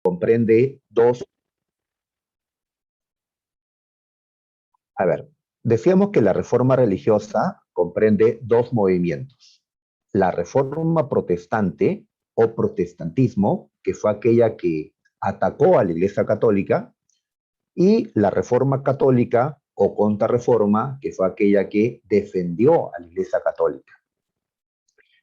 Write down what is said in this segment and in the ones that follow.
comprende dos. A ver, decíamos que la reforma religiosa comprende dos movimientos. La reforma protestante o protestantismo, que fue aquella que atacó a la Iglesia Católica, y la reforma católica o contrarreforma, que fue aquella que defendió a la Iglesia Católica.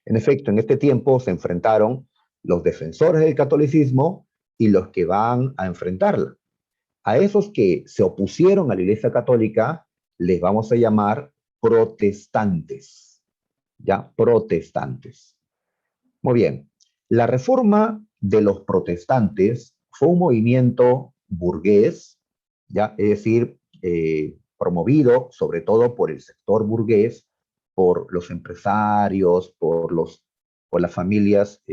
En efecto, en este tiempo se enfrentaron los defensores del catolicismo y los que van a enfrentarla. A esos que se opusieron a la Iglesia Católica les vamos a llamar protestantes, ¿ya? Protestantes. Muy bien. La reforma de los protestantes fue un movimiento burgués, ¿ya? Es decir, promovido sobre todo por el sector burgués, por los empresarios, por las familias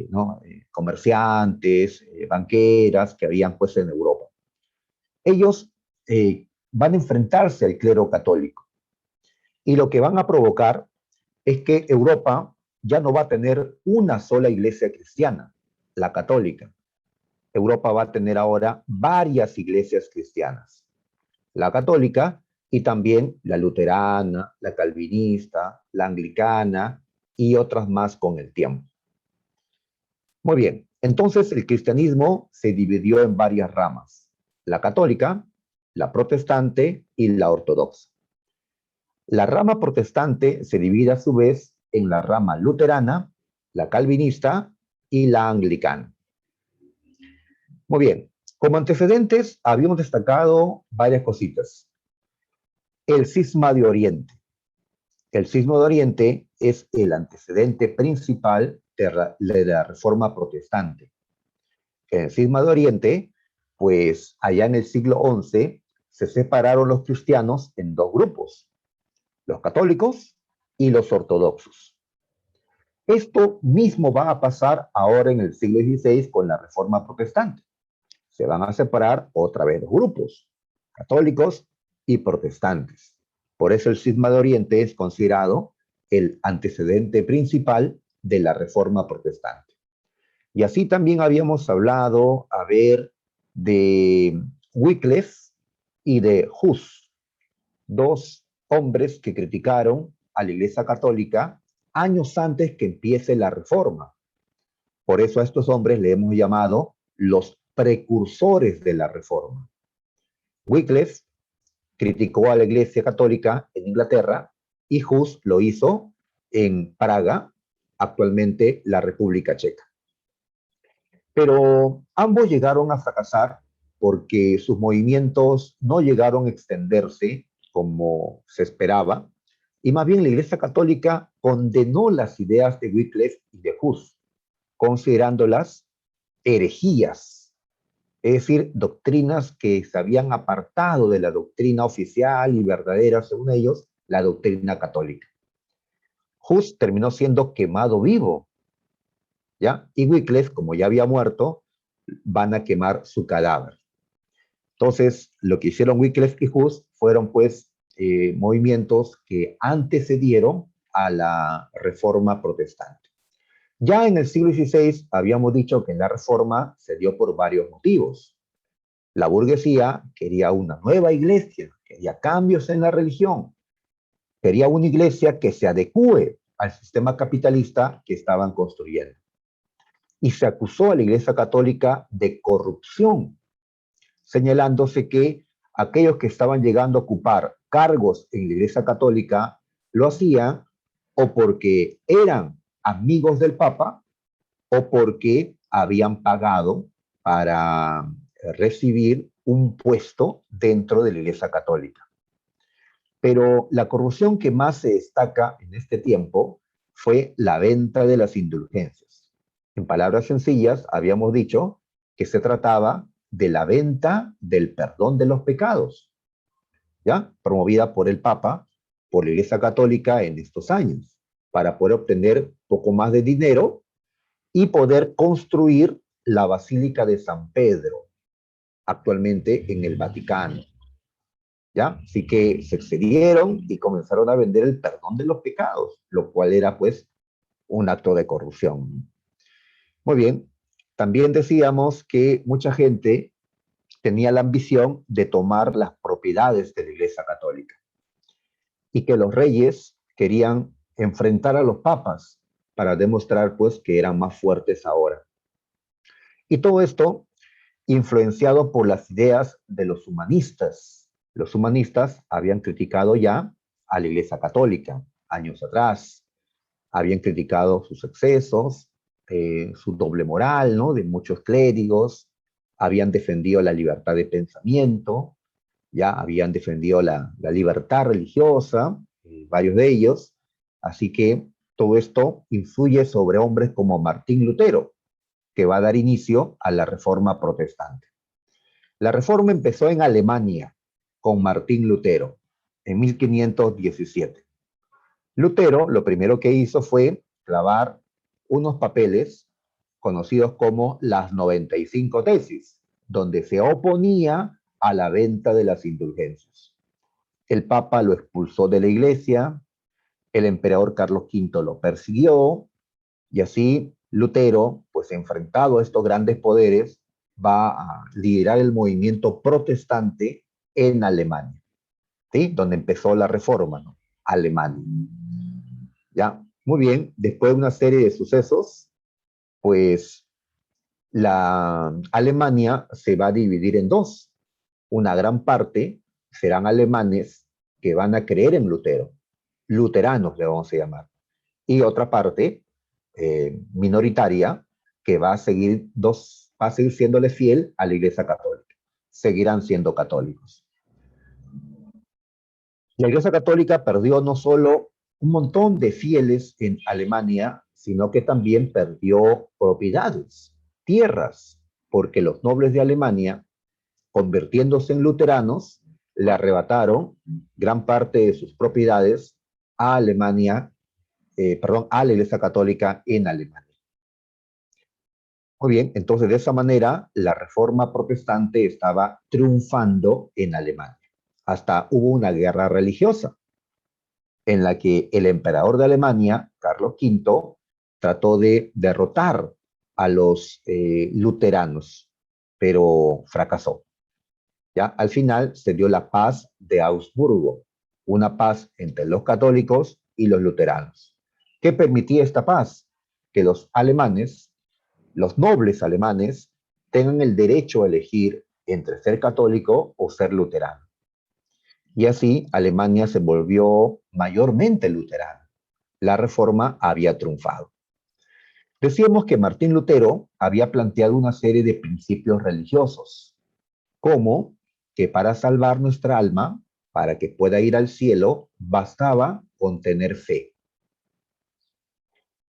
¿no? Comerciantes, banqueras que habían pues en Europa. Ellos van a enfrentarse al clero católico y lo que van a provocar es que Europa ya no va a tener una sola iglesia cristiana, la católica. Europa va a tener ahora varias iglesias cristianas, la católica y también la luterana, la calvinista, la anglicana y otras más con el tiempo. Muy bien, entonces el cristianismo se dividió en varias ramas, la católica, la protestante y la ortodoxa. La rama protestante se divide a su vez en la rama luterana, la calvinista y la anglicana. Muy bien, como antecedentes habíamos destacado varias cositas. El cisma de Oriente. El cisma de Oriente es el antecedente principal de la reforma protestante. En el cisma de Oriente, pues allá en el siglo XI se separaron los cristianos en dos grupos, los católicos y los ortodoxos. Esto mismo va a pasar ahora en el siglo XVI con la Reforma Protestante. Se van a separar otra vez los grupos, católicos y protestantes. Por eso el cisma de Oriente es considerado el antecedente principal de la Reforma Protestante. Y así también habíamos hablado, a ver, de Wycliffe y de Hus, dos hombres que criticaron a la Iglesia Católica años antes que empiece la Reforma. Por eso a estos hombres le hemos llamado los precursores de la Reforma. Wycliffe criticó a la Iglesia Católica en Inglaterra y Hus lo hizo en Praga, actualmente la República Checa. Pero ambos llegaron a fracasar porque sus movimientos no llegaron a extenderse como se esperaba, y más bien la Iglesia Católica condenó las ideas de Wycliffe y de Hus, considerándolas herejías, es decir, doctrinas que se habían apartado de la doctrina oficial y verdadera, según ellos, la doctrina católica. Hus terminó siendo quemado vivo, ¿ya? Y Wycliffe, como ya había muerto, van a quemar su cadáver. Entonces, lo que hicieron Wycliffe y Hus fueron, pues, movimientos que antecedieron a la Reforma Protestante. Ya en el siglo XVI habíamos dicho que la Reforma se dio por varios motivos. La burguesía quería una nueva iglesia, quería cambios en la religión, quería una iglesia que se adecue al sistema capitalista que estaban construyendo. Y se acusó a la Iglesia Católica de corrupción, señalándose que aquellos que estaban llegando a ocupar cargos en la Iglesia Católica lo hacían o porque eran amigos del Papa o porque habían pagado para recibir un puesto dentro de la Iglesia Católica. Pero la corrupción que más se destaca en este tiempo fue la venta de las indulgencias. En palabras sencillas, habíamos dicho que se trataba de la venta del perdón de los pecados, ¿ya? Promovida por el Papa, por la Iglesia Católica en estos años, para poder obtener poco más de dinero y poder construir la Basílica de San Pedro, actualmente en el Vaticano, ¿ya? Así que se excedieron y comenzaron a vender el perdón de los pecados, lo cual era pues un acto de corrupción. Muy bien, También decíamos que mucha gente tenía la ambición de tomar las propiedades de la Iglesia Católica y que los reyes querían enfrentar a los papas para demostrar pues que eran más fuertes ahora. Y todo esto influenciado por las ideas de los humanistas. Los humanistas habían criticado ya a la Iglesia Católica años atrás, habían criticado sus excesos, su doble moral, ¿no? De muchos clérigos, habían defendido la libertad de pensamiento, ya habían defendido la libertad religiosa, varios de ellos, así que todo esto influye sobre hombres como Martín Lutero, que va a dar inicio a la Reforma Protestante. La Reforma empezó en Alemania con Martín Lutero en 1517. Lutero lo primero que hizo fue clavar unos papeles conocidos como las 95 tesis, donde se oponía a la venta de las indulgencias. El Papa lo expulsó de la iglesia, el emperador Carlos V lo persiguió, y así Lutero, pues enfrentado a estos grandes poderes, va a liderar el movimiento protestante en Alemania, ¿sí? Donde empezó la reforma, ¿no? Alemania. Ya, muy bien, después de una serie de sucesos, pues la Alemania se va a dividir en dos. Una gran parte serán alemanes que van a creer en Lutero, luteranos le vamos a llamar, y otra parte minoritaria que va a seguir siéndole fiel a la Iglesia Católica. Seguirán siendo católicos. La Iglesia Católica perdió no solo un montón de fieles en Alemania, sino que también perdió propiedades, tierras, porque los nobles de Alemania, convirtiéndose en luteranos, le arrebataron gran parte de sus propiedades a Alemania, a la Iglesia Católica en Alemania. Muy bien, entonces de esa manera la reforma protestante estaba triunfando en Alemania. Hasta hubo una guerra religiosa en la que el emperador de Alemania, Carlos V, trató de derrotar a los luteranos, pero fracasó. ¿Ya? Al final se dio la paz de Augsburgo, una paz entre los católicos y los luteranos. ¿Qué permitía esta paz? Que los alemanes, los nobles alemanes, tengan el derecho a elegir entre ser católico o ser luterano. Y así Alemania se volvió mayormente luterana. La reforma había triunfado. Decíamos que Martín Lutero había planteado una serie de principios religiosos, como que para salvar nuestra alma, para que pueda ir al cielo, bastaba con tener fe.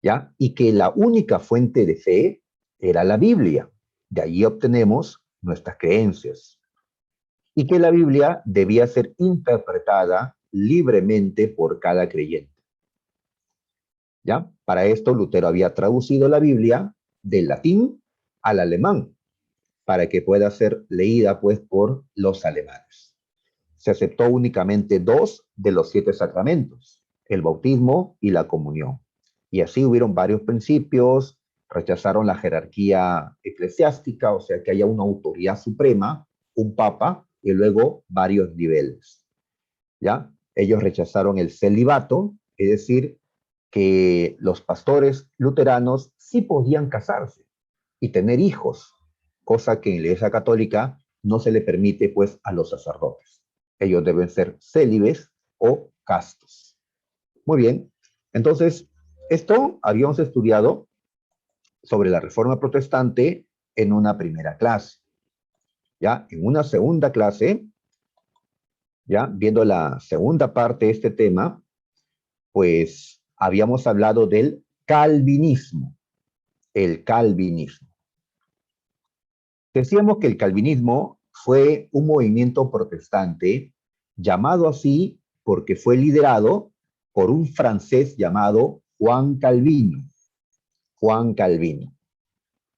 ¿Ya? Y que la única fuente de fe era la Biblia. De allí obtenemos nuestras creencias. Y que la Biblia debía ser interpretada libremente por cada creyente. ¿Ya? Para esto Lutero había traducido la Biblia del latín al alemán, para que pueda ser leída pues por los alemanes. Se aceptó únicamente 2 de los 7 sacramentos, el bautismo y la comunión. Y así hubieron varios principios, rechazaron la jerarquía eclesiástica, o sea que haya una autoridad suprema, un papa, y luego varios niveles. ¿Ya? Ellos rechazaron el celibato, es decir, que los pastores luteranos sí podían casarse y tener hijos, cosa que en la Iglesia Católica no se le permite pues a los sacerdotes. Ellos deben ser célibes o castos. Muy bien, entonces esto habíamos estudiado sobre la Reforma Protestante en una primera clase. Ya en una segunda clase, ya viendo la segunda parte de este tema, pues habíamos hablado del calvinismo. El calvinismo. Decíamos que el calvinismo fue un movimiento protestante llamado así porque fue liderado por un francés llamado Juan Calvino. Juan Calvino.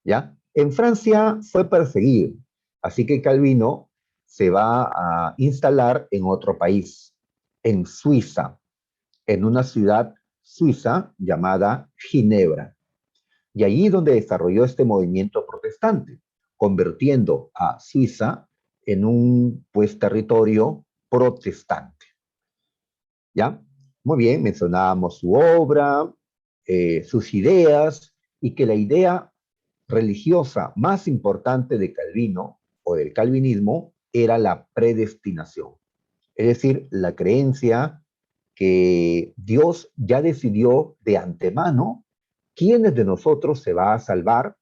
¿Ya? En Francia fue perseguido, así que Calvino se va a instalar en otro país, en Suiza, en una ciudad suiza llamada Ginebra. Y allí donde desarrolló este movimiento protestante, convirtiendo a Suiza en un pues, territorio protestante. ¿Ya? Muy bien, mencionábamos su obra, sus ideas, y que la idea religiosa más importante de Calvino o del calvinismo era la predestinación. Es decir, la creencia que Dios ya decidió de antemano quiénes de nosotros se va a salvar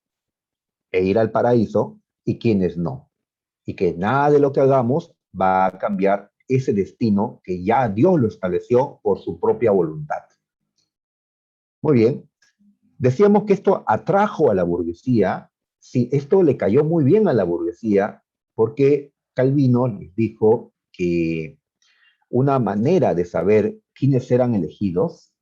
e ir al paraíso y quiénes no. Y que nada de lo que hagamos va a cambiar ese destino que ya Dios lo estableció por su propia voluntad. Muy bien, decíamos que esto atrajo a la burguesía, sí, esto le cayó muy bien a la burguesía, porque Calvino les dijo que una manera de saber quiénes eran elegidos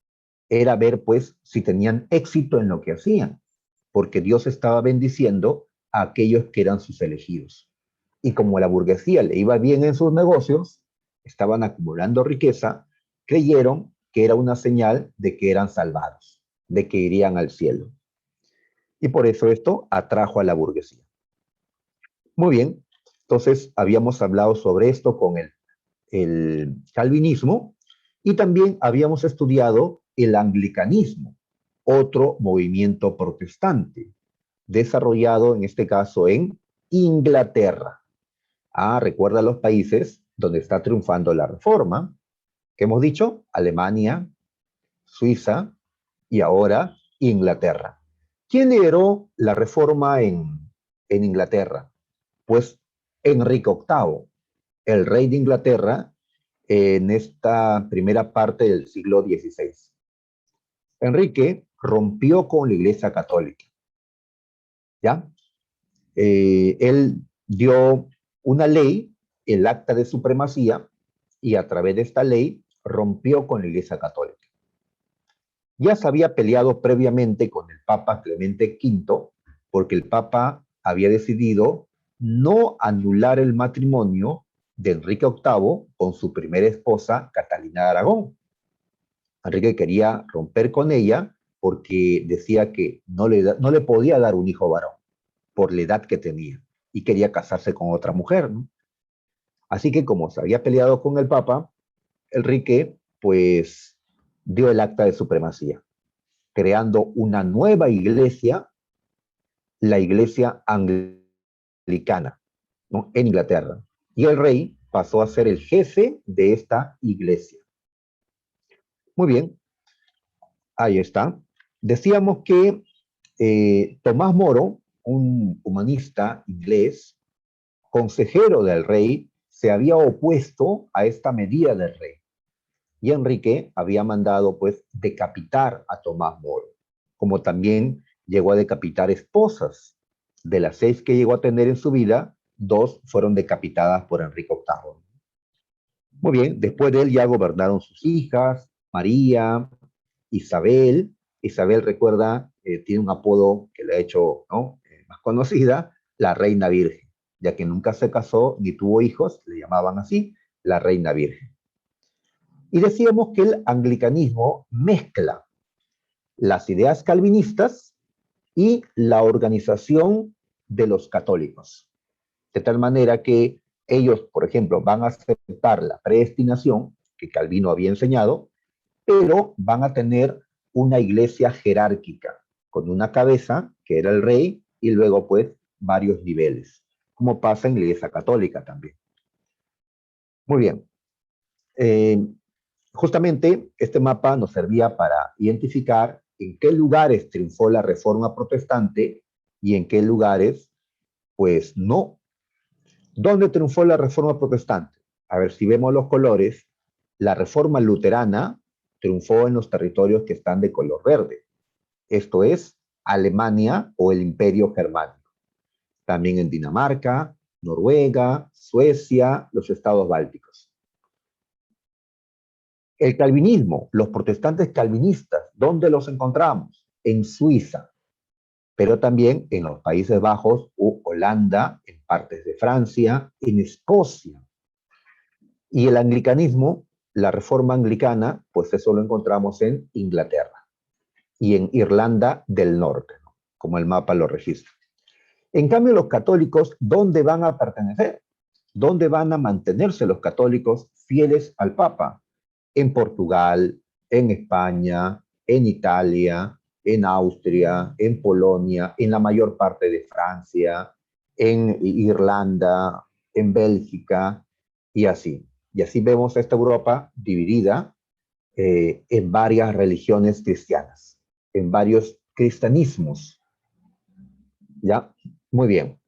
era ver, pues, si tenían éxito en lo que hacían, porque Dios estaba bendiciendo a aquellos que eran sus elegidos. Y como a la burguesía le iba bien en sus negocios, estaban acumulando riqueza, creyeron que era una señal de que eran salvados, de que irían al cielo. Y por eso esto atrajo a la burguesía. Muy bien, entonces habíamos hablado sobre esto con el calvinismo, y también habíamos estudiado el anglicanismo, otro movimiento protestante, desarrollado en este caso en Inglaterra. Ah, recuerda los países donde está triunfando la reforma, que hemos dicho, Alemania, Suiza y ahora Inglaterra. ¿Quién lideró la reforma en Inglaterra? Pues Enrique VIII, el rey de Inglaterra en esta primera parte del siglo XVI. Enrique rompió con la Iglesia Católica, ¿ya? Él dio una ley, el Acta de Supremacía, y a través de esta ley rompió con la Iglesia Católica. Ya se había peleado previamente con el Papa Clemente V, porque el Papa había decidido no anular el matrimonio de Enrique VIII con su primera esposa, Catalina de Aragón. Enrique quería romper con ella porque decía que no le podía dar un hijo varón por la edad que tenía y quería casarse con otra mujer, ¿no? Así que como se había peleado con el Papa, Enrique pues dio el acta de supremacía, creando una nueva iglesia, la iglesia anglicana, ¿no? En Inglaterra. Y el rey pasó a ser el jefe de esta iglesia. Muy bien, ahí está. Decíamos que Tomás Moro, un humanista inglés, consejero del rey, se había opuesto a esta medida del rey. Y Enrique había mandado, pues, decapitar a Tomás Moro, como también llegó a decapitar esposas. De las 6 que llegó a tener en su vida, 2 fueron decapitadas por Enrique VIII. Muy bien, después de él ya gobernaron sus hijas, María, Isabel. Isabel, recuerda, tiene un apodo que le ha hecho, ¿no? Más conocida, la Reina Virgen, ya que nunca se casó ni tuvo hijos, le llamaban así, la Reina Virgen. Y decíamos que el anglicanismo mezcla las ideas calvinistas y la organización de los católicos. De tal manera que ellos, por ejemplo, van a aceptar la predestinación que Calvino había enseñado, pero van a tener una iglesia jerárquica, con una cabeza, que era el rey, y luego pues varios niveles, como pasa en la iglesia católica también. Muy bien. Eh, Justamente este mapa nos servía para identificar en qué lugares triunfó la reforma protestante y en qué lugares, pues no. ¿Dónde triunfó la reforma protestante? A ver, si vemos los colores, la reforma luterana triunfó en los territorios que están de color verde. Esto es Alemania o el Imperio Germánico. También en Dinamarca, Noruega, Suecia, los estados bálticos. El calvinismo, los protestantes calvinistas, ¿dónde los encontramos? En Suiza, pero también en los Países Bajos u Holanda, en partes de Francia, en Escocia. Y el anglicanismo, la reforma anglicana, pues eso lo encontramos en Inglaterra y en Irlanda del Norte. como el mapa lo registra. En cambio, los católicos, ¿dónde van a pertenecer? ¿Dónde van a mantenerse los católicos fieles al Papa? En Portugal, en España, en Italia, en Austria, en Polonia, en la mayor parte de Francia, en Irlanda, en Bélgica y así. Y así vemos esta Europa dividida en varias religiones cristianas, en varios cristianismos. ¿Ya? Muy bien.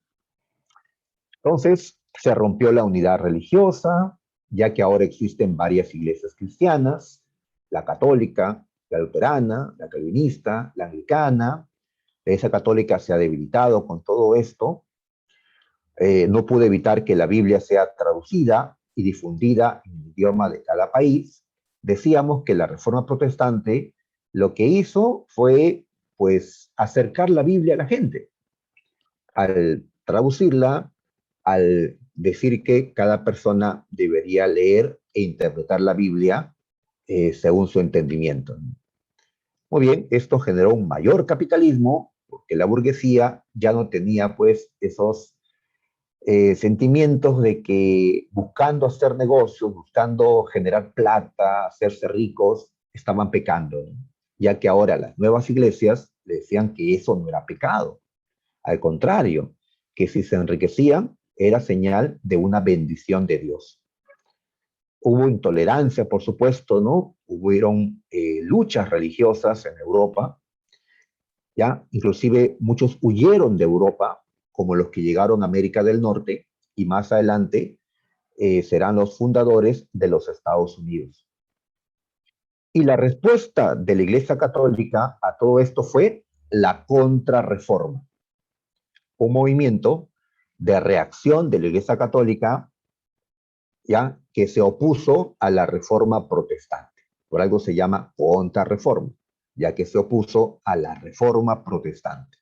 Entonces, se rompió la unidad religiosa, ya que ahora existen varias iglesias cristianas, la católica, la luterana, la calvinista, la anglicana. La iglesia católica se ha debilitado con todo esto. No pudo evitar que la Biblia sea traducida y difundida en el idioma de cada país. Decíamos que la Reforma Protestante lo que hizo fue, pues, acercar la Biblia a la gente. Al traducirla, al decir que cada persona debería leer e interpretar la Biblia según su entendimiento. Muy bien, esto generó un mayor capitalismo porque la burguesía ya no tenía pues esos sentimientos de que buscando hacer negocios, buscando generar plata, hacerse ricos, estaban pecando, ¿no? Ya que ahora las nuevas iglesias le decían que eso no era pecado. Al contrario, que si se enriquecían era señal de una bendición de Dios. Hubo intolerancia, por supuesto, ¿no? Hubieron luchas religiosas en Europa, ¿ya? Inclusive muchos huyeron de Europa, como los que llegaron a América del Norte, y más adelante serán los fundadores de los Estados Unidos. Y la respuesta de la Iglesia Católica a todo esto fue la contrarreforma, un movimiento de reacción de la Iglesia Católica, ¿ya? Que se opuso a la reforma protestante. Por algo se llama contrarreforma, ya que se opuso a la reforma protestante.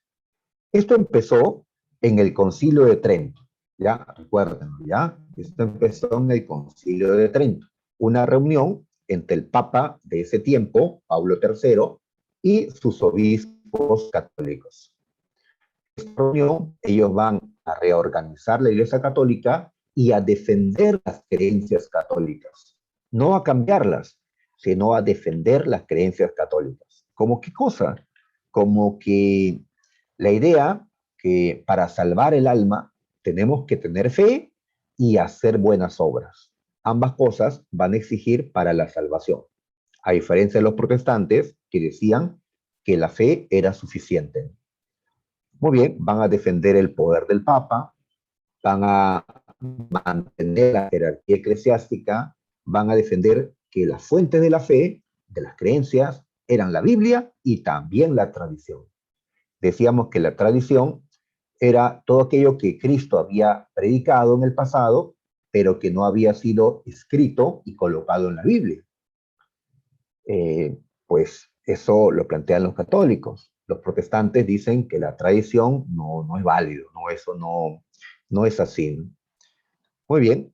Esto empezó en el Concilio de Trento, ¿ya? Recuerden, ¿ya? Esto empezó en el Concilio de Trento, una reunión entre el Papa de ese tiempo, Pablo III, y sus obispos católicos. En esta reunión, ellos van a reorganizar la Iglesia Católica y a defender las creencias católicas, no a cambiarlas, sino a defender las creencias católicas. ¿Cómo qué cosa? Como que la idea que para salvar el alma tenemos que tener fe y hacer buenas obras. Ambas cosas van a exigir para la salvación, a diferencia de los protestantes que decían que la fe era suficiente. Muy bien, van a defender el poder del Papa, van a mantener la jerarquía eclesiástica, van a defender que las fuentes de la fe, de las creencias, eran la Biblia y también la tradición. Decíamos que la tradición era todo aquello que Cristo había predicado en el pasado, pero que no había sido escrito y colocado en la Biblia. Pues eso lo plantean los católicos. Los protestantes dicen que la tradición no es válido, no, eso no es así. Muy bien,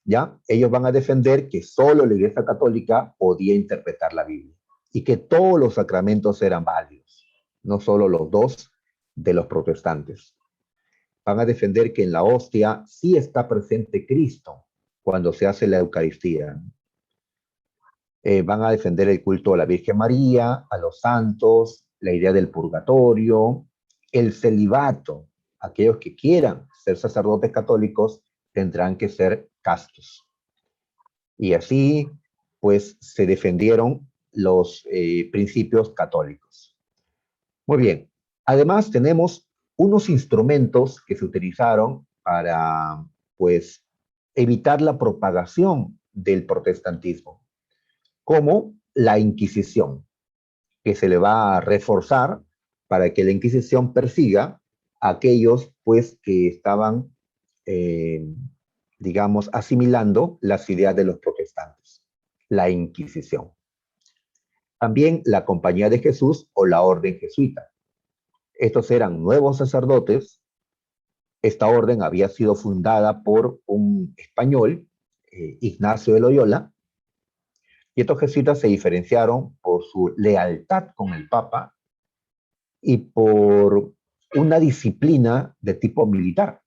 ¿ya? Ellos van a defender que solo la Iglesia Católica podía interpretar la Biblia y que todos los sacramentos eran válidos, no solo los dos de los protestantes. Van a defender que en la hostia sí está presente Cristo cuando se hace la Eucaristía. Van a defender el culto a la Virgen María, a los santos, la idea del purgatorio, el celibato. Aquellos que quieran ser sacerdotes católicos tendrán que ser castos. Y así, pues, se defendieron los principios católicos. Muy bien. Además, tenemos unos instrumentos que se utilizaron para, pues, evitar la propagación del protestantismo, como la Inquisición, que se le va a reforzar para que la Inquisición persiga a aquellos, pues, que estaban, eh, digamos, asimilando las ideas de los protestantes. La Inquisición. También la Compañía de Jesús o la Orden Jesuita. Estos eran nuevos sacerdotes. Esta orden había sido fundada por un español, Ignacio de Loyola, y estos jesuitas se diferenciaron por su lealtad con el Papa y por una disciplina de tipo militar.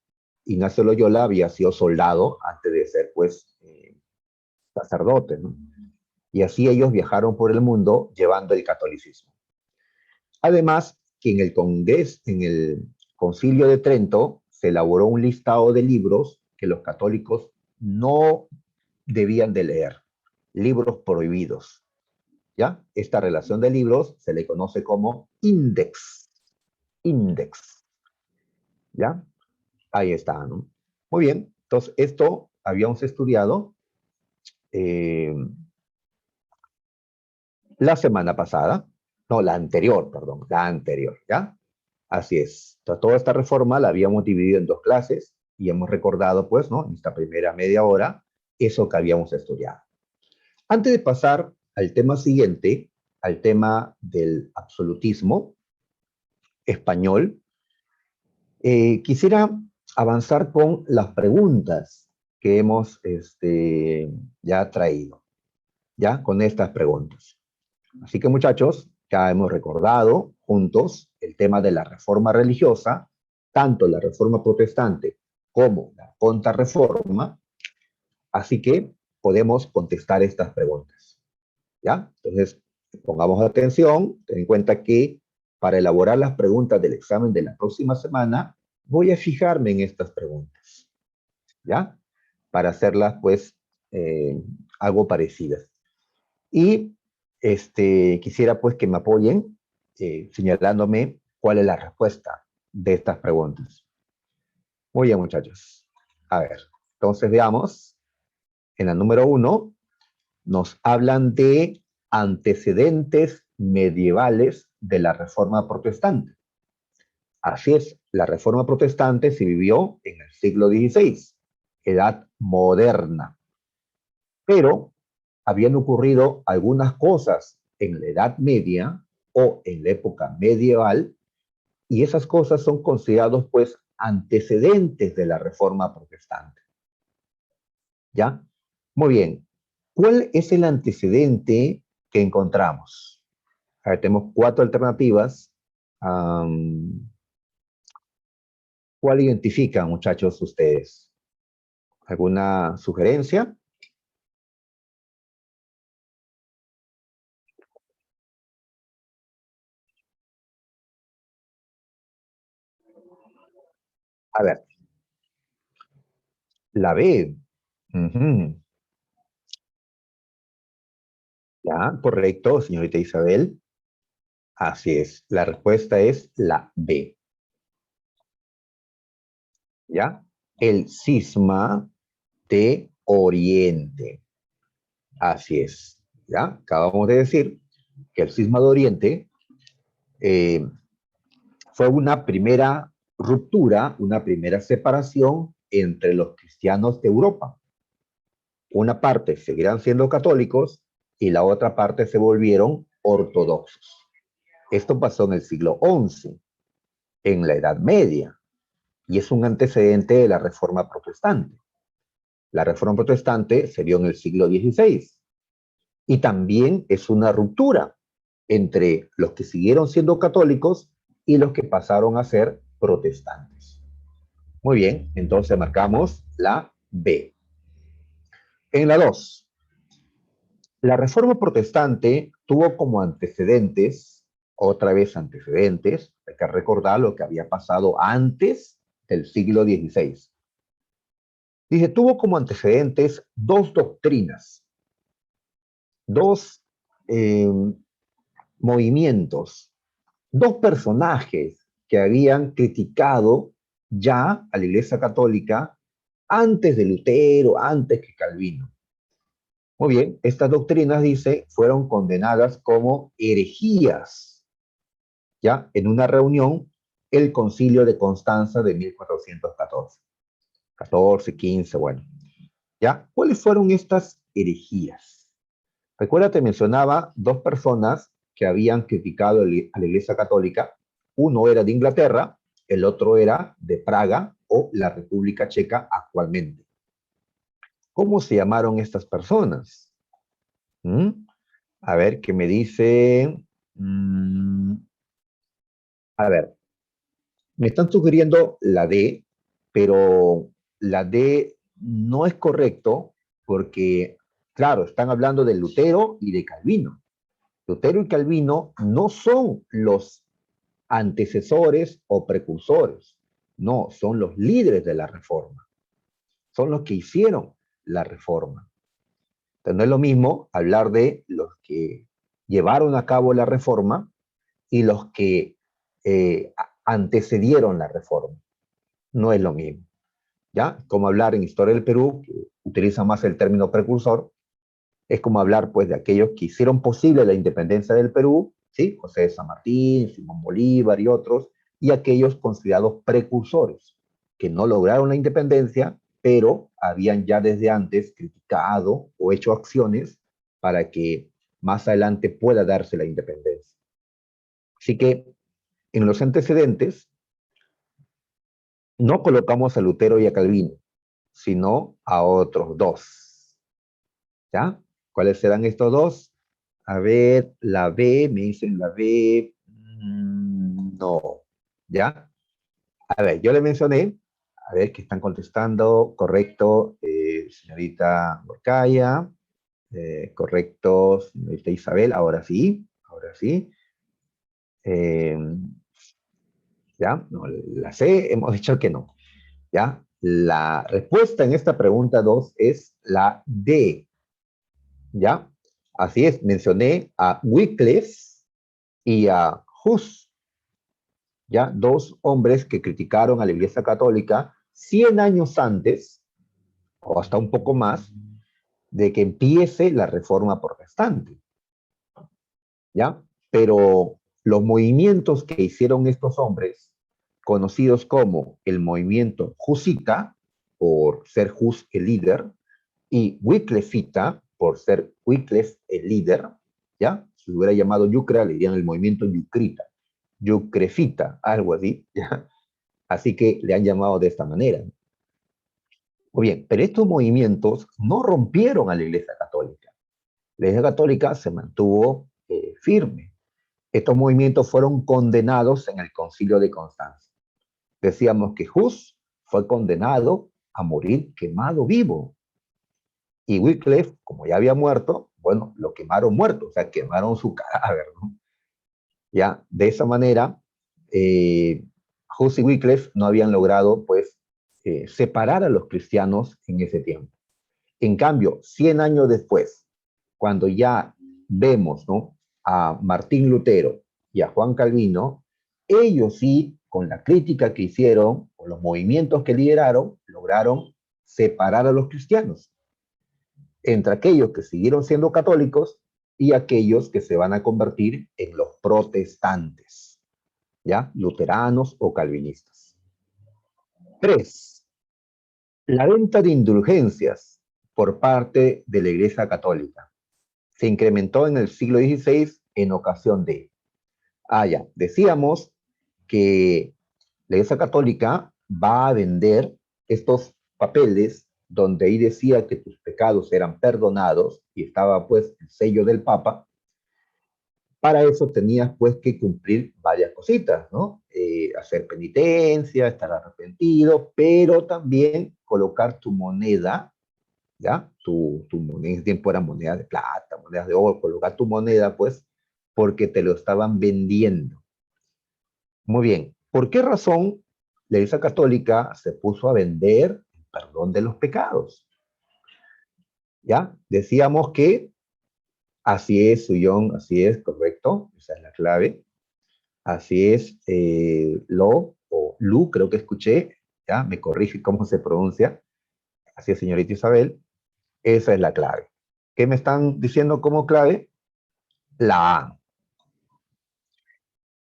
Ignacio Loyola había sido soldado antes de ser, pues, sacerdote, ¿no? Y así ellos viajaron por el mundo llevando el catolicismo. Además, que en el Concilio de Trento se elaboró un listado de libros que los católicos no debían de leer, libros prohibidos. ¿Ya? Esta relación de libros se le conoce como índex. Índex. ¿Ya? Ahí está, ¿no? Muy bien. Entonces, esto habíamos estudiado eh, la semana pasada, no, la anterior, perdón, la anterior, ¿ya? Así es. Entonces, toda esta reforma la habíamos dividido en dos clases y hemos recordado, pues, ¿no? En esta primera media hora, eso que habíamos estudiado. Antes de pasar al tema siguiente, al tema del absolutismo español, quisiera avanzar con las preguntas que hemos ya traído, ya con estas preguntas. Así que muchachos, ya hemos recordado juntos el tema de la reforma religiosa, tanto la reforma protestante como la contrarreforma, así que podemos contestar estas preguntas. ¿Ya? Entonces, pongamos atención, ten en cuenta que para elaborar las preguntas del examen de la próxima semana, voy a fijarme en estas preguntas, ¿ya? Para hacerlas, pues, algo parecidas. Y quisiera, pues, que me apoyen señalándome cuál es la respuesta de estas preguntas. Muy bien, muchachos. A ver, entonces veamos. En la número 1, nos hablan de antecedentes medievales de la Reforma Protestante. Así es, la Reforma Protestante se vivió en el siglo XVI, edad moderna, pero habían ocurrido algunas cosas en la Edad Media o en la época medieval y esas cosas son considerados pues antecedentes de la Reforma Protestante. ¿Ya? Muy bien. ¿Cuál es el antecedente que encontramos? A ver, tenemos cuatro alternativas. ¿Cuál identifican, muchachos, ustedes? ¿Alguna sugerencia? A ver, la B. Ujú. Ya, correcto, señorita Isabel. Así es. La respuesta es la B. ¿Ya? El cisma de Oriente. Así es. ¿Ya? Acabamos de decir que el cisma de Oriente eh, fue una primera ruptura, una primera separación entre los cristianos de Europa. Una parte seguirán siendo católicos y la otra parte se volvieron ortodoxos. Esto pasó en el siglo XI, en la Edad Media, y es un antecedente de la Reforma Protestante. La Reforma Protestante se dio en el siglo XVI y también es una ruptura entre los que siguieron siendo católicos y los que pasaron a ser protestantes. Muy bien, entonces marcamos la B. En la 2, la Reforma Protestante tuvo como antecedentes, otra vez antecedentes, hay que recordar lo que había pasado antes del siglo XVI. Dice, tuvo como antecedentes dos doctrinas, dos eh, movimientos, dos personajes que habían criticado ya a la Iglesia Católica antes de Lutero, antes que Calvino. Muy bien, estas doctrinas, dice, fueron condenadas como herejías, ¿ya? En una reunión, el Concilio de Constanza de 1414. 14, 15, bueno. ¿Ya? ¿Cuáles fueron estas herejías? Recuerda, te mencionaba dos personas que habían criticado a la Iglesia Católica. Uno era de Inglaterra, el otro era de Praga o la República Checa actualmente. ¿Cómo se llamaron estas personas? ¿Mm? A ver, ¿qué me dice? A ver, me están sugiriendo la D, pero la D no es correcto porque, claro, están hablando de Lutero y de Calvino. Lutero y Calvino no son los antecesores o precursores, no, son los líderes de la reforma, son los que hicieron la reforma. Entonces, no es lo mismo hablar de los que llevaron a cabo la reforma y los que antecedieron la reforma. No es lo mismo. ¿Ya? Como hablar en historia del Perú, que utiliza más el término precursor, es como hablar pues de aquellos que hicieron posible la independencia del Perú, ¿sí? José de San Martín, Simón Bolívar y otros, y aquellos considerados precursores, que no lograron la independencia, pero habían ya desde antes criticado o hecho acciones para que más adelante pueda darse la independencia. Así que en los antecedentes no colocamos a Lutero y a Calvino, sino a otros dos. ¿Ya? ¿Cuáles serán estos dos? A ver, la B, me dicen la B, no. ¿Ya? A ver, yo le mencioné, a ver, que están contestando, correcto, señorita Borcaya, correcto, señorita Isabel, ahora sí. Eh, ¿Ya? No, la C, hemos dicho que no. ¿Ya? La respuesta en esta pregunta 2 es la D, ¿ya? Así es, mencioné a Wycliffe y a Hus, ¿ya? Dos hombres que criticaron a la Iglesia Católica 100 años antes, o hasta un poco más, de que empiece la Reforma Protestante, ¿ya? Pero los movimientos que hicieron estos hombres, conocidos como el movimiento Husita, por ser Hus el líder, y Wyclifita, por ser Wycliffe el líder, ¿ya? Si se hubiera llamado Yucra, le dirían el movimiento Yucrita, Yucrefita, algo así, ¿ya? Así que le han llamado de esta manera. Muy bien, pero estos movimientos no rompieron a la Iglesia Católica. La Iglesia Católica se mantuvo firme. Estos movimientos fueron condenados en el Concilio de Constanza. Decíamos que Hus fue condenado a morir quemado vivo. Y Wycliffe, como ya había muerto, bueno, lo quemaron muerto, o sea, quemaron su cadáver, ¿no? Ya, de esa manera, Hus y Wycliffe no habían logrado, pues, separar a los cristianos en ese tiempo. En cambio, 100 años después, cuando ya vemos, ¿no?, a Martín Lutero y a Juan Calvino, ellos sí, con la crítica que hicieron, o los movimientos que lideraron, lograron separar a los cristianos entre aquellos que siguieron siendo católicos y aquellos que se van a convertir en los protestantes, ¿ya? Luteranos o calvinistas. 3. La venta de indulgencias por parte de la Iglesia Católica se incrementó en el siglo XVI en ocasión de... ya, decíamos que la Iglesia Católica va a vender estos papeles donde ahí decía que tus pecados eran perdonados y estaba pues el sello del Papa. Para eso tenías pues que cumplir varias cositas, ¿no? Hacer penitencia, estar arrepentido, pero también colocar tu moneda, ¿ya? Tu moneda, en ese tiempo era moneda de plata, monedas de oro, colocar tu moneda pues porque te lo estaban vendiendo. Muy bien, ¿por qué razón la Iglesia Católica se puso a vender el perdón de los pecados? ¿Ya? Decíamos que así es, Suyón, así es, correcto, esa es la clave. Así es, Lo o Lu, creo que escuché, ¿ya? Me corrige cómo se pronuncia. Así es, señorita Isabel, esa es la clave. ¿Qué me están diciendo como clave? La A.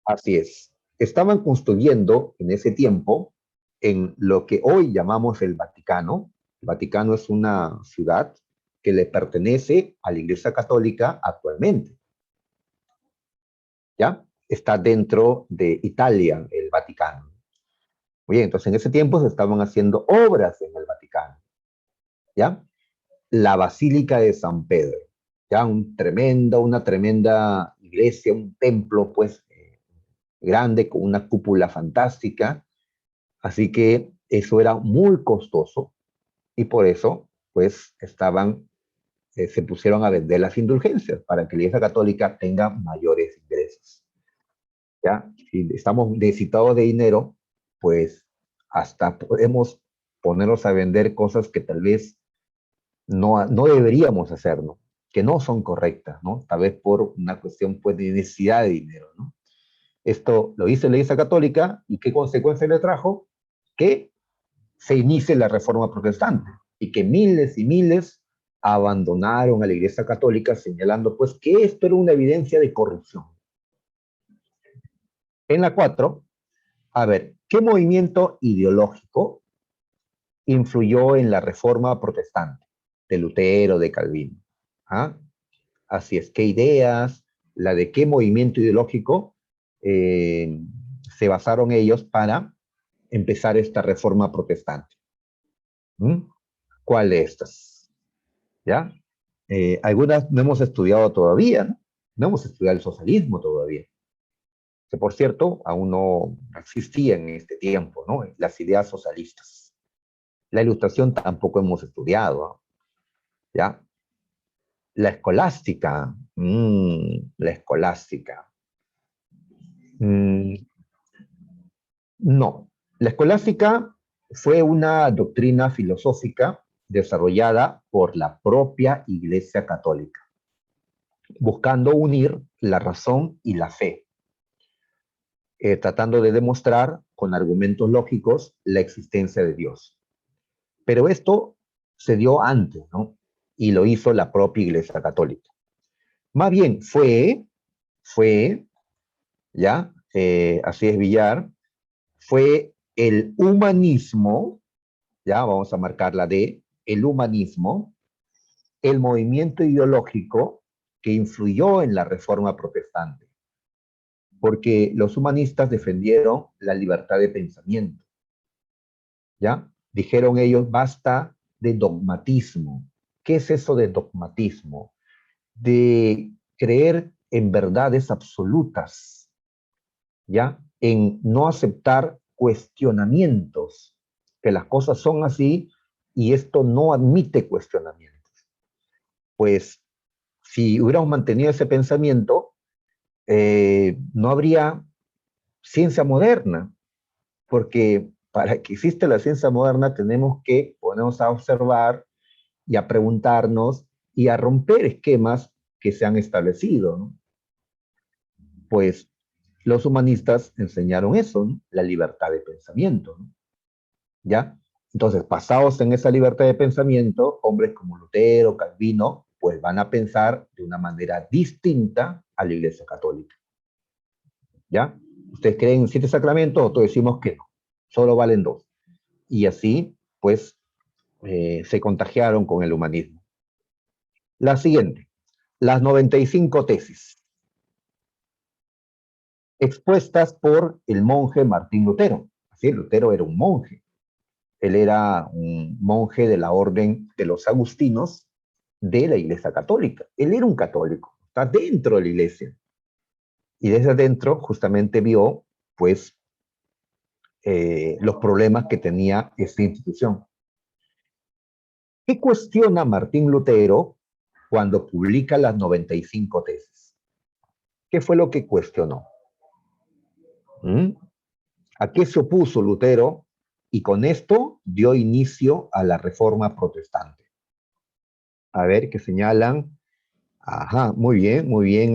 Así es. Estaban construyendo en ese tiempo en lo que hoy llamamos el Vaticano. El Vaticano es una ciudad que le pertenece a la Iglesia Católica actualmente, ¿ya? Está dentro de Italia, el Vaticano. Muy bien, entonces en ese tiempo se estaban haciendo obras en el Vaticano, ¿ya? La Basílica de San Pedro, ¿ya? Una tremenda iglesia, un templo, pues, grande, con una cúpula fantástica, así que eso era muy costoso y por eso, pues, se pusieron a vender las indulgencias para que la Iglesia Católica tenga mayores ingresos. ¿Ya? Si estamos necesitados de dinero, pues hasta podemos ponernos a vender cosas que tal vez no deberíamos hacer, ¿no? Que no son correctas, ¿no? Tal vez por una cuestión pues, de necesidad de dinero, ¿no? Esto lo hizo la Iglesia Católica y ¿qué consecuencia le trajo? Que se inicie la Reforma Protestante y que miles y miles abandonaron a la Iglesia Católica señalando pues que esto era una evidencia de corrupción. En la 4, a ver, ¿qué movimiento ideológico influyó en la Reforma Protestante? De Lutero, de Calvino. ¿Ah? Así es, ¿qué ideas, la de qué movimiento ideológico se basaron ellos para empezar esta Reforma Protestante? ¿Mm? ¿Cuál de estas? ¿Ya? Algunas no hemos estudiado todavía, ¿no? No hemos estudiado el socialismo todavía, que por cierto aún no existía en este tiempo, ¿no? Las ideas socialistas. La ilustración tampoco hemos estudiado, ¿no? ¿Ya? La escolástica, la escolástica. Mm, no, la escolástica fue una doctrina filosófica desarrollada por la propia Iglesia Católica, buscando unir la razón y la fe, tratando de demostrar con argumentos lógicos la existencia de Dios. Pero esto se dio antes, ¿no? Y lo hizo la propia Iglesia Católica. Más bien fue, ¿ya? Así es Villar, fue el humanismo, ya vamos a marcar la D, el humanismo, el movimiento ideológico que influyó en la Reforma Protestante, porque los humanistas defendieron la libertad de pensamiento, ¿ya? Dijeron ellos, basta de dogmatismo. ¿Qué es eso de dogmatismo? De creer en verdades absolutas, ¿ya? En no aceptar cuestionamientos, que las cosas son así y esto no admite cuestionamientos. Pues si hubiéramos mantenido ese pensamiento, no habría ciencia moderna, porque para que exista la ciencia moderna tenemos que ponernos a observar y a preguntarnos y a romper esquemas que se han establecido, ¿no? Pues los humanistas enseñaron eso, ¿no? La libertad de pensamiento, ¿no? ¿Ya? Entonces, basados en esa libertad de pensamiento, hombres como Lutero, Calvino, pues van a pensar de una manera distinta a la Iglesia Católica. ¿Ya? ¿Ustedes creen en 7 sacramentos o todos decimos que no? Solo valen 2. Y así, pues, se contagiaron con el humanismo. La siguiente, las 95 tesis, expuestas por el monje Martín Lutero. Así, Lutero era un monje. Él era un monje de la orden de los agustinos de la Iglesia Católica. Él era un católico, está dentro de la Iglesia. Y desde adentro justamente vio, pues, los problemas que tenía esta institución. ¿Qué cuestiona Martín Lutero cuando publica las 95 tesis? ¿Qué fue lo que cuestionó? ¿Mm? ¿A qué se opuso Lutero? Y con esto dio inicio a la Reforma Protestante. A ver, ¿qué señalan? Ajá, muy bien,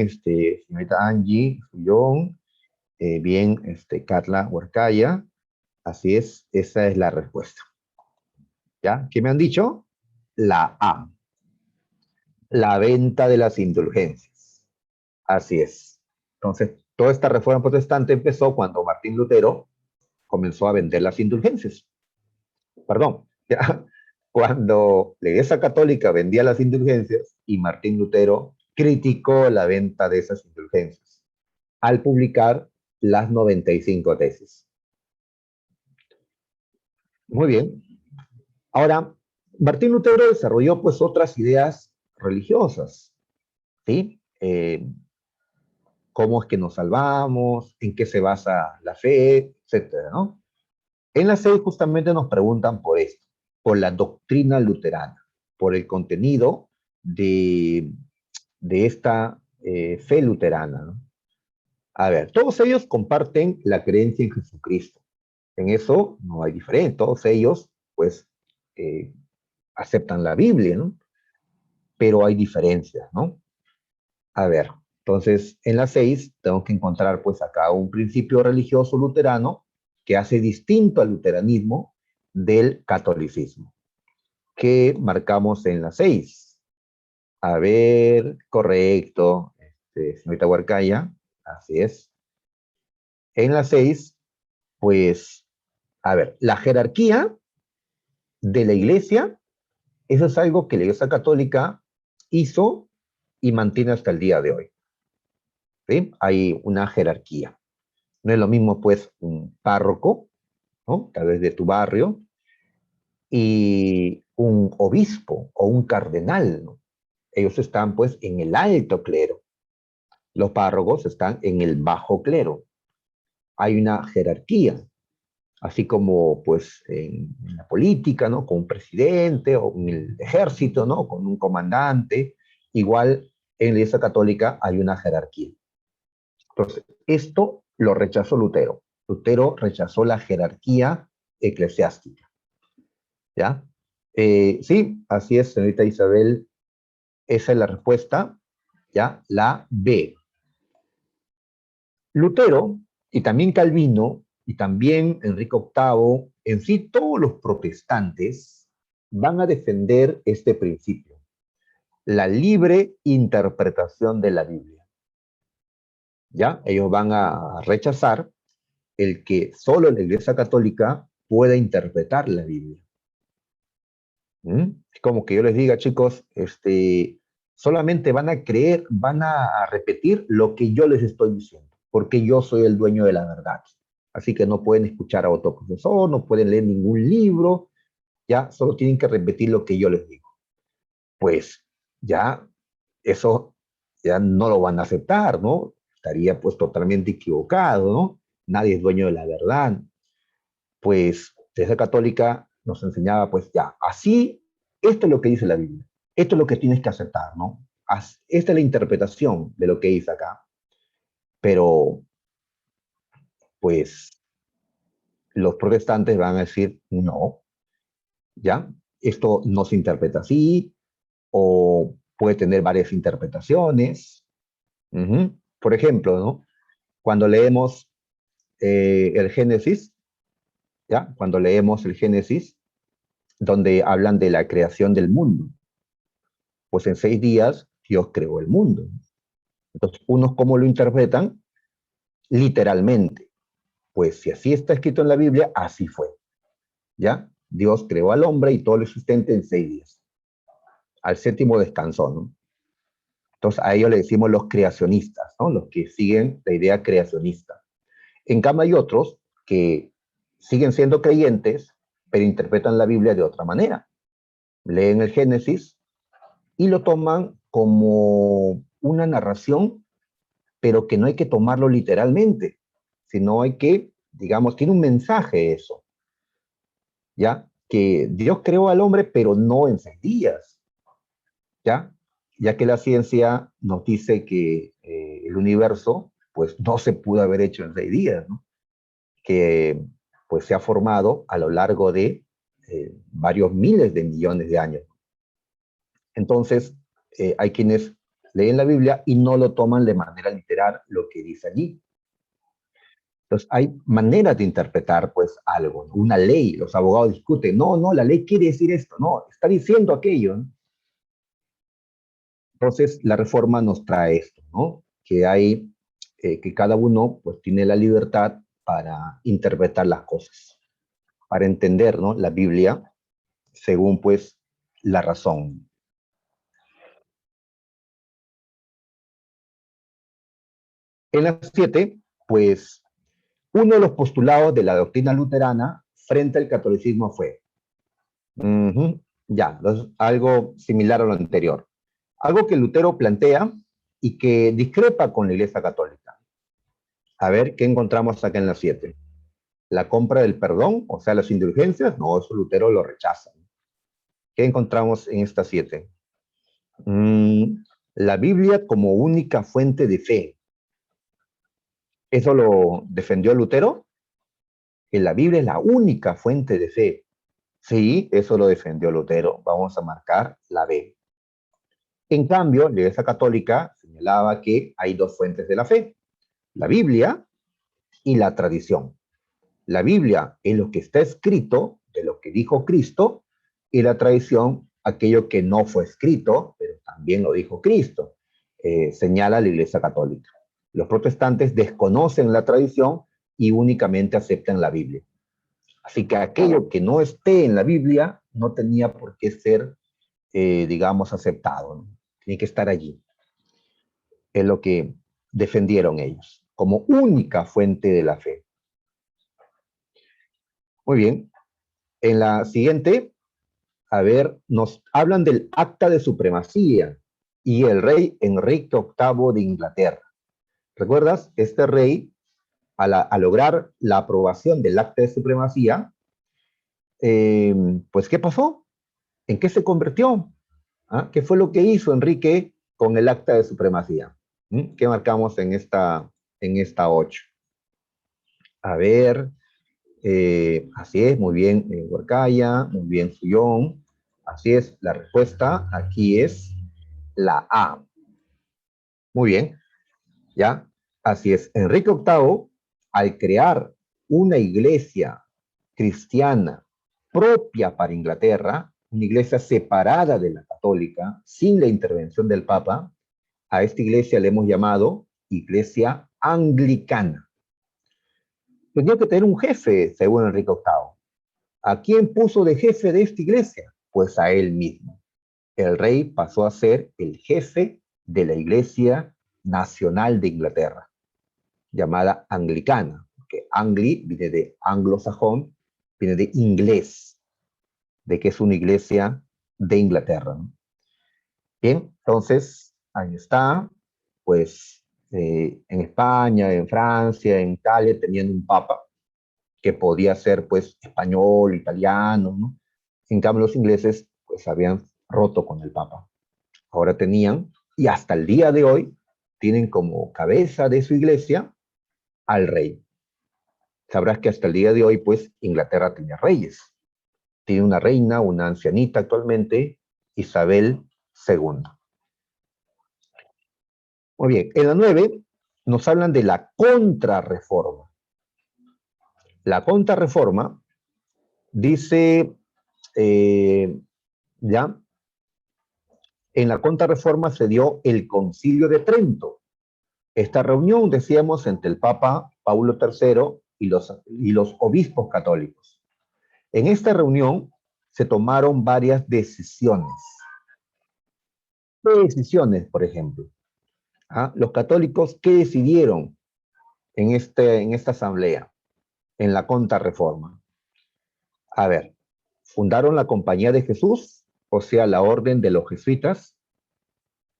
señorita Angie Fullón, bien, Carla Huarcaya, así es, esa es la respuesta. ¿Ya? ¿Qué me han dicho? La A, la venta de las indulgencias. Así es. Entonces, toda esta reforma protestante empezó cuando Martín Lutero comenzó a vender las indulgencias. Perdón, ¿ya? Cuando la Iglesia Católica vendía las indulgencias y Martín Lutero criticó la venta de esas indulgencias al publicar las 95 tesis. Muy bien. Ahora, Martín Lutero desarrolló pues otras ideas religiosas, ¿sí? cómo es que nos salvamos, en qué se basa la fe, etcétera, ¿no? En la 6 justamente nos preguntan por esto, por la doctrina luterana, por el contenido de, de esta fe luterana, ¿no? A ver, todos ellos comparten la creencia en Jesucristo. En eso no hay diferencia. Todos ellos, pues, eh, aceptan la Biblia, ¿no? Pero hay diferencias, ¿no? A ver, entonces, en la 6 tengo que encontrar, pues, acá un principio religioso luterano que hace distinto al luteranismo del catolicismo. ¿Qué marcamos en la 6? A ver, correcto, señorita Huarcaya, así es. En la 6, pues, a ver, la jerarquía de la iglesia, eso es algo que la iglesia católica hizo y mantiene hasta el día de hoy. ¿Sí? Hay una jerarquía. No es lo mismo, pues, un párroco, ¿no? Tal vez de tu barrio, y un obispo o un cardenal, ¿no? Ellos están, pues, en el alto clero. Los párrocos están en el bajo clero. Hay una jerarquía, así como, pues, en la política, ¿no? Con un presidente o en el ejército, ¿no? Con un comandante. Igual en la Iglesia Católica hay una jerarquía. Entonces, esto lo rechazó Lutero. Lutero rechazó la jerarquía eclesiástica, ¿ya? Sí, así es, señorita Isabel, esa es la respuesta, ¿ya? La B. Lutero y también Calvino y también Enrique VIII, en sí todos los protestantes van a defender este principio, la libre interpretación de la Biblia, ¿ya? Ellos van a rechazar el que solo la Iglesia Católica pueda interpretar la Biblia. ¿Mm? Es como que yo les diga, chicos, solamente van a creer, van a repetir lo que yo les estoy diciendo, porque yo soy el dueño de la verdad. Así que no pueden escuchar a otro profesor, no pueden leer ningún libro, ya solo tienen que repetir lo que yo les digo. Pues ya eso ya no lo van a aceptar, ¿no? Estaría pues totalmente equivocado, ¿no? Nadie es dueño de la verdad. Pues desde católica nos enseñaba, pues ya, así, esto es lo que dice la Biblia, esto es lo que tienes que aceptar, ¿no? Esta es la interpretación de lo que dice acá, pero pues los protestantes van a decir, no, ¿ya? Esto no se interpreta así, o puede tener varias interpretaciones. Ujú. Por ejemplo, ¿no? Cuando leemos el Génesis, ¿ya? Cuando leemos el Génesis, donde hablan de la creación del mundo, pues en 6 días Dios creó el mundo. Entonces, unos cómo lo interpretan literalmente. Pues si así está escrito en la Biblia, así fue. ¿Ya? Dios creó al hombre y todo lo existente en 6 días. Al séptimo descansó, ¿no? Entonces, a ellos le decimos los creacionistas, ¿no? Los que siguen la idea creacionista. En cambio, hay otros que siguen siendo creyentes, pero interpretan la Biblia de otra manera. Leen el Génesis y lo toman como una narración, pero que no hay que tomarlo literalmente, sino hay que, digamos, tiene un mensaje eso, ¿ya? Que Dios creó al hombre, pero no en 6 días, ¿ya? Ya que la ciencia nos dice que el universo, pues, no se pudo haber hecho en 6 días, ¿no? Que, pues, se ha formado a lo largo de varios miles de millones de años. Entonces, hay quienes leen la Biblia y no lo toman de manera literal lo que dice allí. Entonces, hay maneras de interpretar, pues, algo, ¿no? Una ley. Los abogados discuten, no, no, la ley quiere decir esto, no, está diciendo aquello, ¿no? Entonces, la reforma nos trae esto, ¿no? Que hay, que cada uno, pues, tiene la libertad para interpretar las cosas, para entender, ¿no? La Biblia según, pues, la razón. En las 7, pues, uno de los postulados de la doctrina luterana frente al catolicismo fue, ya, algo similar a lo anterior. Algo que Lutero plantea y que discrepa con la Iglesia Católica. A ver, ¿qué encontramos acá en la 7? La compra del perdón, o sea, las indulgencias, no, eso Lutero lo rechaza. ¿Qué encontramos en esta 7? La Biblia como única fuente de fe. ¿Eso lo defendió Lutero? Que la Biblia es la única fuente de fe. Sí, eso lo defendió Lutero. Vamos a marcar la B. En cambio, la Iglesia Católica señalaba que hay dos fuentes de la fe, la Biblia y la tradición. La Biblia es lo que está escrito de lo que dijo Cristo y la tradición, aquello que no fue escrito, pero también lo dijo Cristo, señala la Iglesia Católica. Los protestantes desconocen la tradición y únicamente aceptan la Biblia. Así que aquello que no esté en la Biblia no tenía por qué ser, digamos, aceptado, ¿no? Tiene que estar allí. Es lo que defendieron ellos, como única fuente de la fe. Muy bien. En la siguiente, a ver, nos hablan del acta de supremacía y el rey Enrique VIII de Inglaterra. ¿Recuerdas? Este rey, a lograr la aprobación del acta de supremacía, pues ¿qué pasó? ¿En qué se convirtió? ¿Ah? ¿Qué fue lo que hizo Enrique con el acta de supremacía? ¿Qué marcamos en esta 8? A ver, así es, muy bien, Huarcaya, muy bien, Suyón. Así es, la respuesta aquí es la A. Muy bien, ¿ya? Así es, Enrique VIII, al crear una iglesia cristiana propia para Inglaterra, una iglesia separada de la católica, sin la intervención del Papa, a esta iglesia le hemos llamado iglesia anglicana. Tenía que tener un jefe, según Enrique VIII. ¿A quién puso de jefe de esta iglesia? Pues a él mismo. El rey pasó a ser el jefe de la Iglesia Nacional de Inglaterra, llamada anglicana, que angli viene de anglosajón, viene de inglés, de que es una iglesia de Inglaterra, ¿no? Bien, entonces, ahí está, pues en España, en Francia, en Italia, tenían un papa que podía ser, pues, español, italiano, ¿no? En cambio, los ingleses, pues, habían roto con el papa. Ahora tenían, y hasta el día de hoy, tienen como cabeza de su iglesia al rey. Sabrás que hasta el día de hoy, pues, Inglaterra tiene reyes. Tiene una reina, una ancianita actualmente, Isabel II. Muy bien, en la 9 nos hablan de la contrarreforma. La contrarreforma dice, ya, en la contrarreforma se dio el Concilio de Trento. Esta reunión, decíamos, entre el Papa Paulo III y los obispos católicos. En esta reunión se tomaron varias decisiones. ¿Qué decisiones, por ejemplo? ¿Ah? Los católicos, ¿qué decidieron en esta asamblea, en la contrarreforma? A ver, ¿fundaron la Compañía de Jesús, o sea, la Orden de los Jesuitas?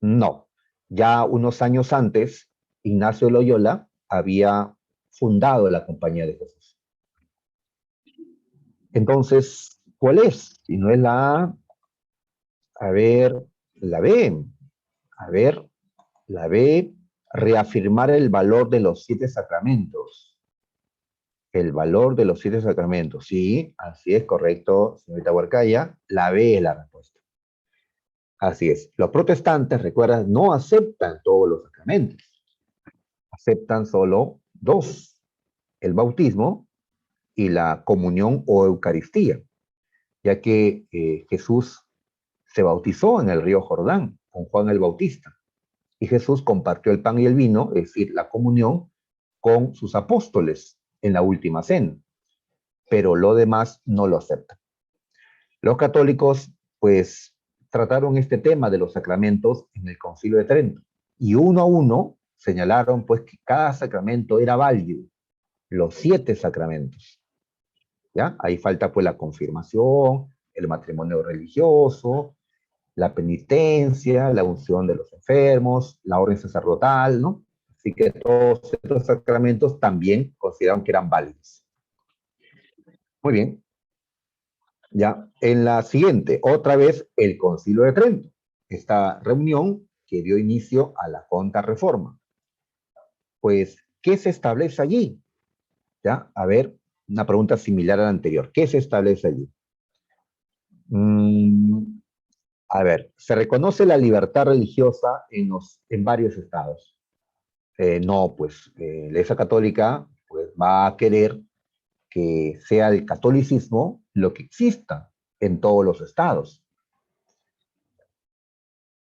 No. Ya unos años antes, Ignacio Loyola había fundado la Compañía de Jesús. Entonces, ¿cuál es? Si no es la A, ver, la B. A ver, la B, reafirmar el valor de los 7 sacramentos. El valor de los 7 sacramentos. Sí, así es, correcto, señorita Huarcaya. La B es la respuesta. Así es. Los protestantes, recuerda, no aceptan todos los sacramentos. Aceptan solo 2, el bautismo y la comunión o Eucaristía, ya que Jesús se bautizó en el río Jordán con Juan el Bautista y Jesús compartió el pan y el vino, es decir, la comunión, con sus apóstoles en la última cena, pero lo demás no lo aceptan. Los católicos, pues, trataron este tema de los sacramentos en el Concilio de Trento y uno a uno señalaron, pues, que cada sacramento era válido, los 7 sacramentos. ¿Ya? Ahí falta, pues, la confirmación, el matrimonio religioso, la penitencia, la unción de los enfermos, la orden sacerdotal, ¿no? Así que todos estos sacramentos también consideraron que eran válidos. Muy bien. Ya, en la siguiente, otra vez el Concilio de Trento. Esta reunión que dio inicio a la Contrarreforma. Pues, ¿qué se establece allí? Ya, a ver, una pregunta similar a la anterior. ¿Qué se establece allí? Mm, a ver, se reconoce la libertad religiosa en varios estados. No, pues la Iglesia Católica pues, va a querer que sea el catolicismo lo que exista en todos los estados.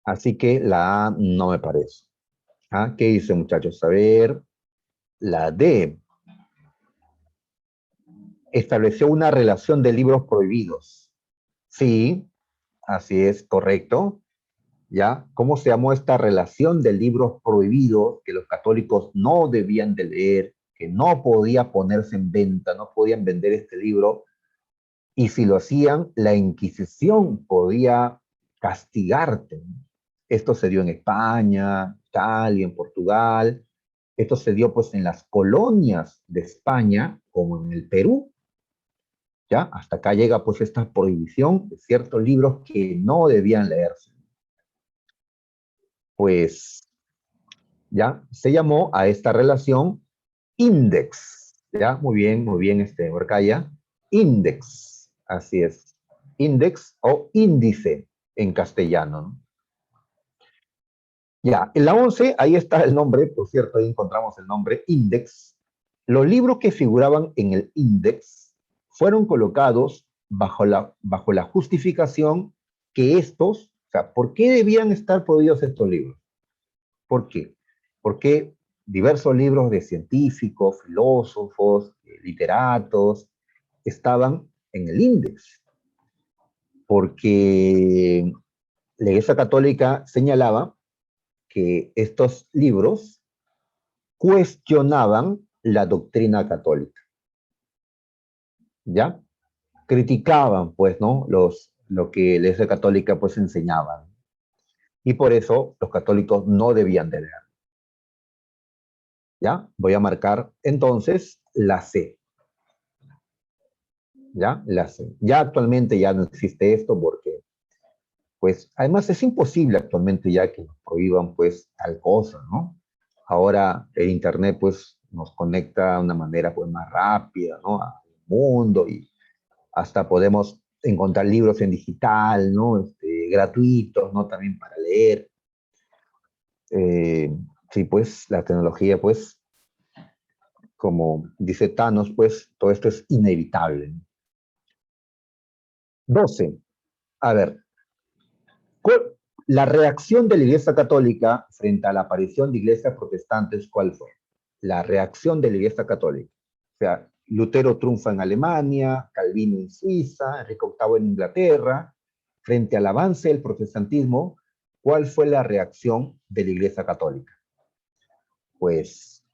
Así que la A no me parece. ¿Ah? ¿Qué dice, muchachos? A ver, la D estableció una relación de libros prohibidos. Sí, así es, correcto. ¿Ya? ¿Cómo se llamó esta relación de libros prohibidos que los católicos no debían de leer, que no podía ponerse en venta, no podían vender este libro? Y si lo hacían, la Inquisición podía castigarte. Esto se dio en España, Italia, en Portugal. Esto se dio pues en las colonias de España, como en el Perú. ¿Ya? Hasta acá llega pues esta prohibición de ciertos libros que no debían leerse. Pues ya se llamó a esta relación Index. ¿Ya? Muy bien, Orcaya. Index, así es. Index o índice en castellano, ¿no? Ya, en la 11, ahí está el nombre, por cierto, ahí encontramos el nombre, Index. Los libros que figuraban en el Index fueron colocados bajo la justificación que estos, o sea, ¿por qué debían estar prohibidos estos libros? ¿Por qué? Porque diversos libros de científicos, filósofos, literatos, estaban en el Index, porque la Iglesia Católica señalaba que estos libros cuestionaban la doctrina católica, ¿ya? Criticaban, pues, ¿no? Lo que la Iglesia Católica, pues, enseñaba. Y por eso los católicos no debían de leer, ¿ya? Voy a marcar, entonces, la C, ¿ya? La C. Ya actualmente ya no existe esto porque, pues, además es imposible actualmente ya que nos prohíban, pues, tal cosa, ¿no? Ahora el Internet, pues, nos conecta de una manera, pues, más rápida, ¿no? Al mundo y hasta podemos encontrar libros en digital, ¿no? Gratuitos, ¿no? También para leer. Eh, sí, pues la tecnología, pues, como dice Thanos, pues todo esto es inevitable. 12. A ver, la reacción de la Iglesia Católica frente a la aparición de iglesias protestantes, ¿cuál fue? La reacción de la Iglesia Católica. O sea, Lutero triunfa en Alemania, Calvino en Suiza, Enrique VIII en Inglaterra. Frente al avance del protestantismo, ¿cuál fue la reacción de la Iglesia Católica? Pues,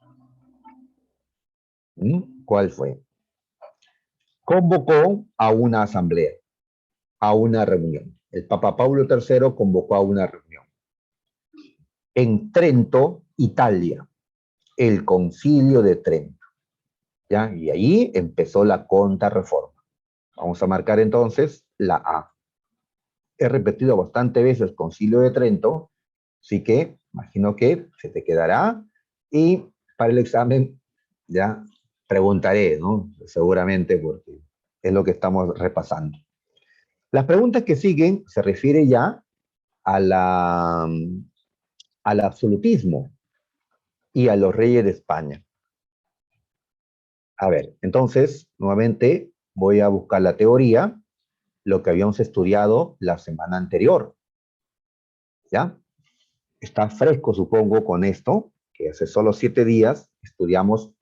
¿cuál fue? Convocó a una asamblea, a una reunión. El Papa Pablo III convocó a una reunión. En Trento, Italia, el Concilio de Trento. ¿Ya? Y ahí empezó la Contrarreforma. Vamos a marcar entonces la A. He repetido bastante veces Concilio de Trento, así que imagino que se te quedará y para el examen ya preguntaré, ¿no? Seguramente porque es lo que estamos repasando. Las preguntas que siguen se refieren ya a al absolutismo y a los reyes de España. A ver, entonces, nuevamente voy a buscar la teoría, lo que habíamos estudiado la semana anterior, ¿ya? Está fresco, supongo, con esto, que hace solo 7 días estudiamos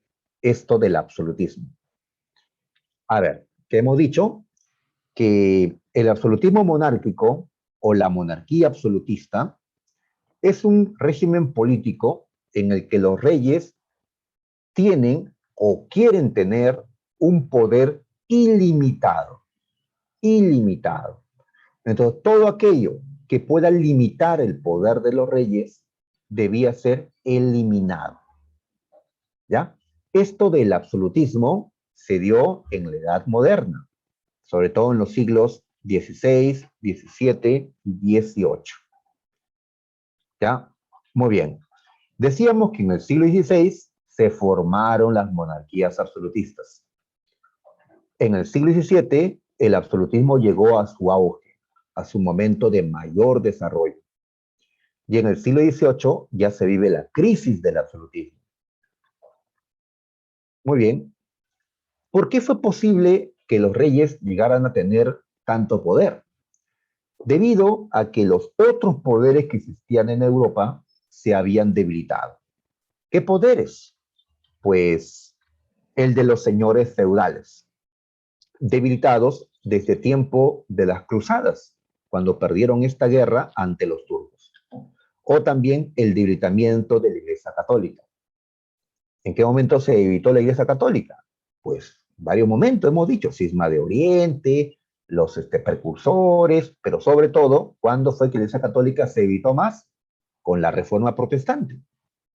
esto del absolutismo. A ver, ¿qué hemos dicho? Que el absolutismo monárquico o la monarquía absolutista es un régimen político en el que los reyes tienen o quieren tener un poder ilimitado, ilimitado. Entonces, todo aquello que pueda limitar el poder de los reyes debía ser eliminado. ¿ya? Esto del absolutismo se dio en la Edad Moderna, sobre todo en los siglos XVI, XVII y XVIII, ¿ya? Muy bien. Decíamos que en el siglo XVI se formaron las monarquías absolutistas. En el siglo XVII, el absolutismo llegó a su auge, a su momento de mayor desarrollo. Y en el siglo XVIII ya se vive la crisis del absolutismo. Muy bien. ¿Por qué fue posible que los reyes llegaran a tener tanto poder? Debido a que los otros poderes que existían en Europa se habían debilitado. ¿Qué poderes? Pues el de los señores feudales, debilitados desde tiempo de las cruzadas, cuando perdieron esta guerra ante los turcos. O también el debilitamiento de la Iglesia Católica. ¿En qué momento se debilitó la Iglesia Católica? Pues varios momentos, hemos dicho, cisma de Oriente, los precursores, pero sobre todo, ¿cuándo fue que la Iglesia Católica se debilitó más? Con la Reforma Protestante,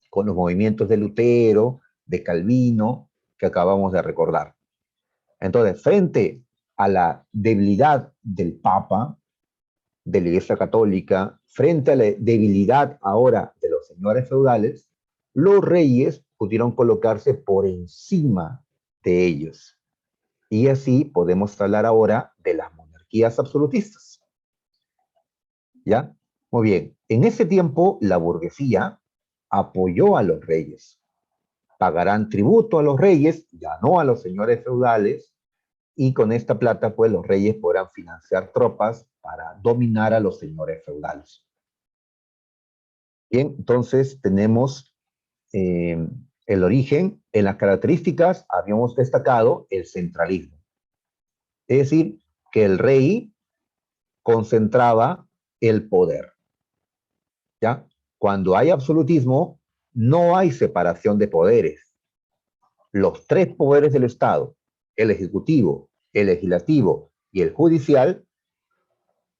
con los movimientos de Lutero, de Calvino, que acabamos de recordar. Entonces, frente a la debilidad del Papa, de la Iglesia Católica, frente a la debilidad ahora de los señores feudales, los reyes pudieron colocarse por encima de ellos. Y así podemos hablar ahora de las monarquías absolutistas. ¿Ya? Muy bien. En ese tiempo, la burguesía apoyó a los reyes. Pagarán tributo a los reyes, ya no a los señores feudales, y con esta plata, pues los reyes podrán financiar tropas para dominar a los señores feudales. Bien, entonces tenemos el origen. En las características habíamos destacado el centralismo. Es decir, que el rey concentraba el poder. ¿Ya? Cuando hay absolutismo, no hay separación de poderes. Los tres poderes del Estado, el ejecutivo, el legislativo y el judicial,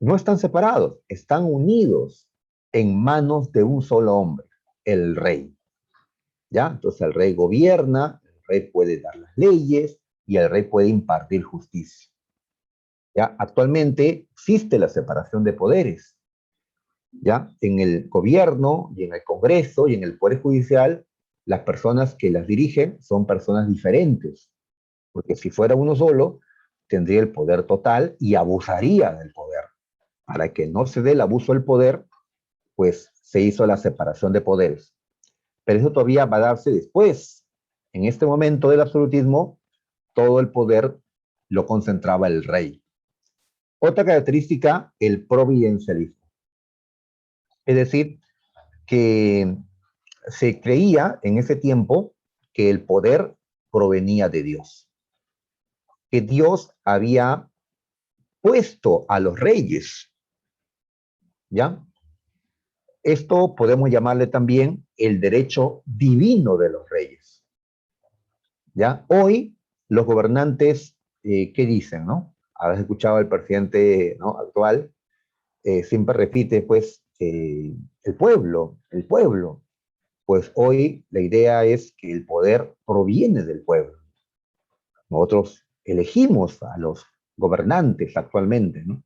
no están separados, están unidos en manos de un solo hombre, el rey. ¿Ya? Entonces el rey gobierna, el rey puede dar las leyes y el rey puede impartir justicia. ¿Ya? Actualmente existe la separación de poderes. ¿Ya? En el gobierno y en el Congreso y en el Poder Judicial, las personas que las dirigen son personas diferentes, porque si fuera uno solo, tendría el poder total y abusaría del poder. Para que no se dé el abuso del poder, pues se hizo la separación de poderes. Pero eso todavía va a darse después. En este momento del absolutismo, todo el poder lo concentraba el rey. Otra característica, el providencialismo. Es decir, que se creía en ese tiempo que el poder provenía de Dios, que Dios había puesto a los reyes, ¿ya? Esto podemos llamarle también el derecho divino de los reyes, ¿ya? Hoy los gobernantes, ¿qué dicen, no? Habéis escuchado al presidente, ¿no?, actual, siempre repite, pues, el pueblo. Pues hoy la idea es que el poder proviene del pueblo. Nosotros elegimos a los gobernantes actualmente, ¿no?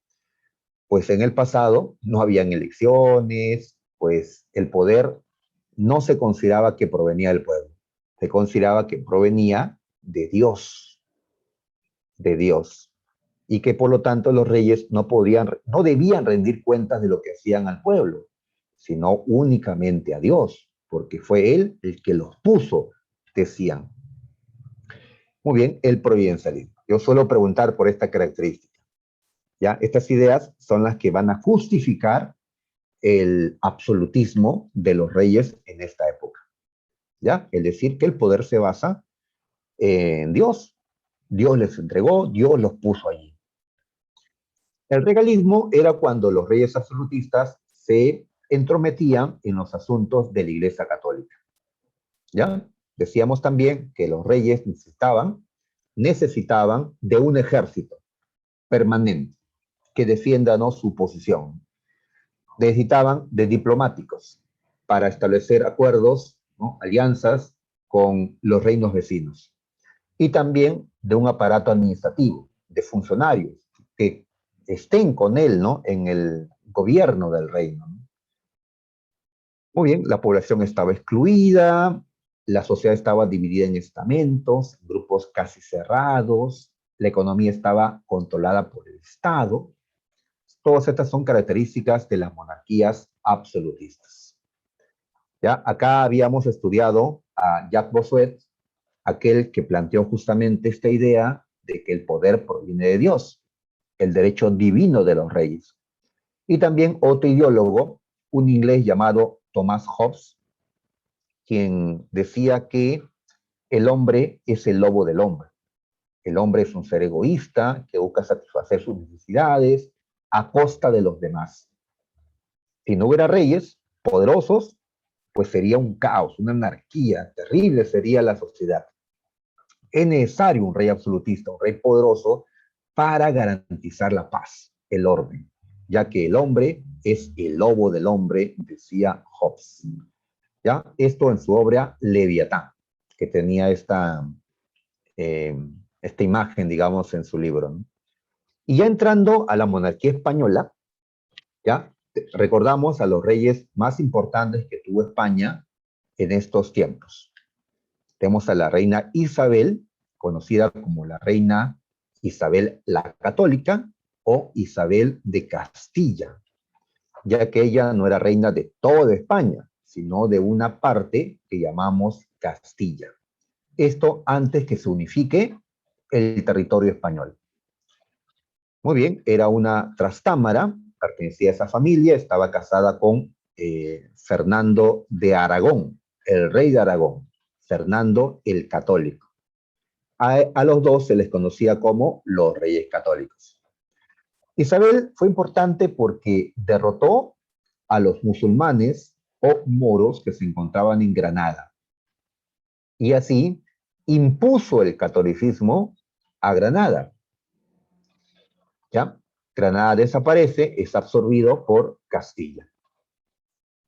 Pues en el pasado no habían elecciones, pues el poder no se consideraba que provenía del pueblo, se consideraba que provenía de Dios, y que por lo tanto los reyes no debían rendir cuentas de lo que hacían al pueblo, sino únicamente a Dios, porque fue Él el que los puso, decían. Muy bien, el providencialismo. Yo suelo preguntar por esta característica. ¿Ya? Estas ideas son las que van a justificar el absolutismo de los reyes en esta época. ¿Ya? Es decir, que el poder se basa en Dios. Dios les entregó, Dios los puso allí. El regalismo era cuando los reyes absolutistas se entrometían en los asuntos de la Iglesia Católica. ¿Ya? Decíamos también que los reyes necesitaban de un ejército permanente que defienda, ¿no?, su posición. Necesitaban de diplomáticos para establecer acuerdos, ¿no?, alianzas con los reinos vecinos y también de un aparato administrativo, de funcionarios que estén con él, ¿no? En el gobierno del reino, ¿no? Muy bien, la población estaba excluida, la sociedad estaba dividida en estamentos, grupos casi cerrados, la economía estaba controlada por el Estado. Todas estas son características de las monarquías absolutistas. ¿Ya? Acá habíamos estudiado a Jacques Bossuet, aquel que planteó justamente esta idea de que el poder proviene de Dios, el derecho divino de los reyes. Y también otro ideólogo, un inglés llamado Thomas Hobbes, quien decía que el hombre es el lobo del hombre. El hombre es un ser egoísta que busca satisfacer sus necesidades a costa de los demás. Si no hubiera reyes poderosos, pues sería un caos, una anarquía, terrible sería la sociedad. Es necesario un rey absolutista, un rey poderoso, para garantizar la paz, el orden, ya que el hombre es el lobo del hombre, decía Hobbes. ¿Ya? Esto en su obra Leviatán, que tenía eh, esta imagen, digamos, en su libro, ¿no? Y ya entrando a la monarquía española, ¿ya? Recordamos a los reyes más importantes que tuvo España en estos tiempos. Tenemos a la reina Isabel, conocida como la reina Isabel la Católica o Isabel de Castilla, ya que ella no era reina de toda España, sino de una parte que llamamos Castilla. Esto antes que se unifique el territorio español. Muy bien, era una trastámara, pertenecía a esa familia, estaba casada con Fernando de Aragón, el rey de Aragón, Fernando el Católico. A los dos se les conocía como los reyes católicos. Isabel fue importante porque derrotó a los musulmanes o moros que se encontraban en Granada y así impuso el catolicismo a Granada. ¿Ya? Granada desaparece, es absorbido por Castilla.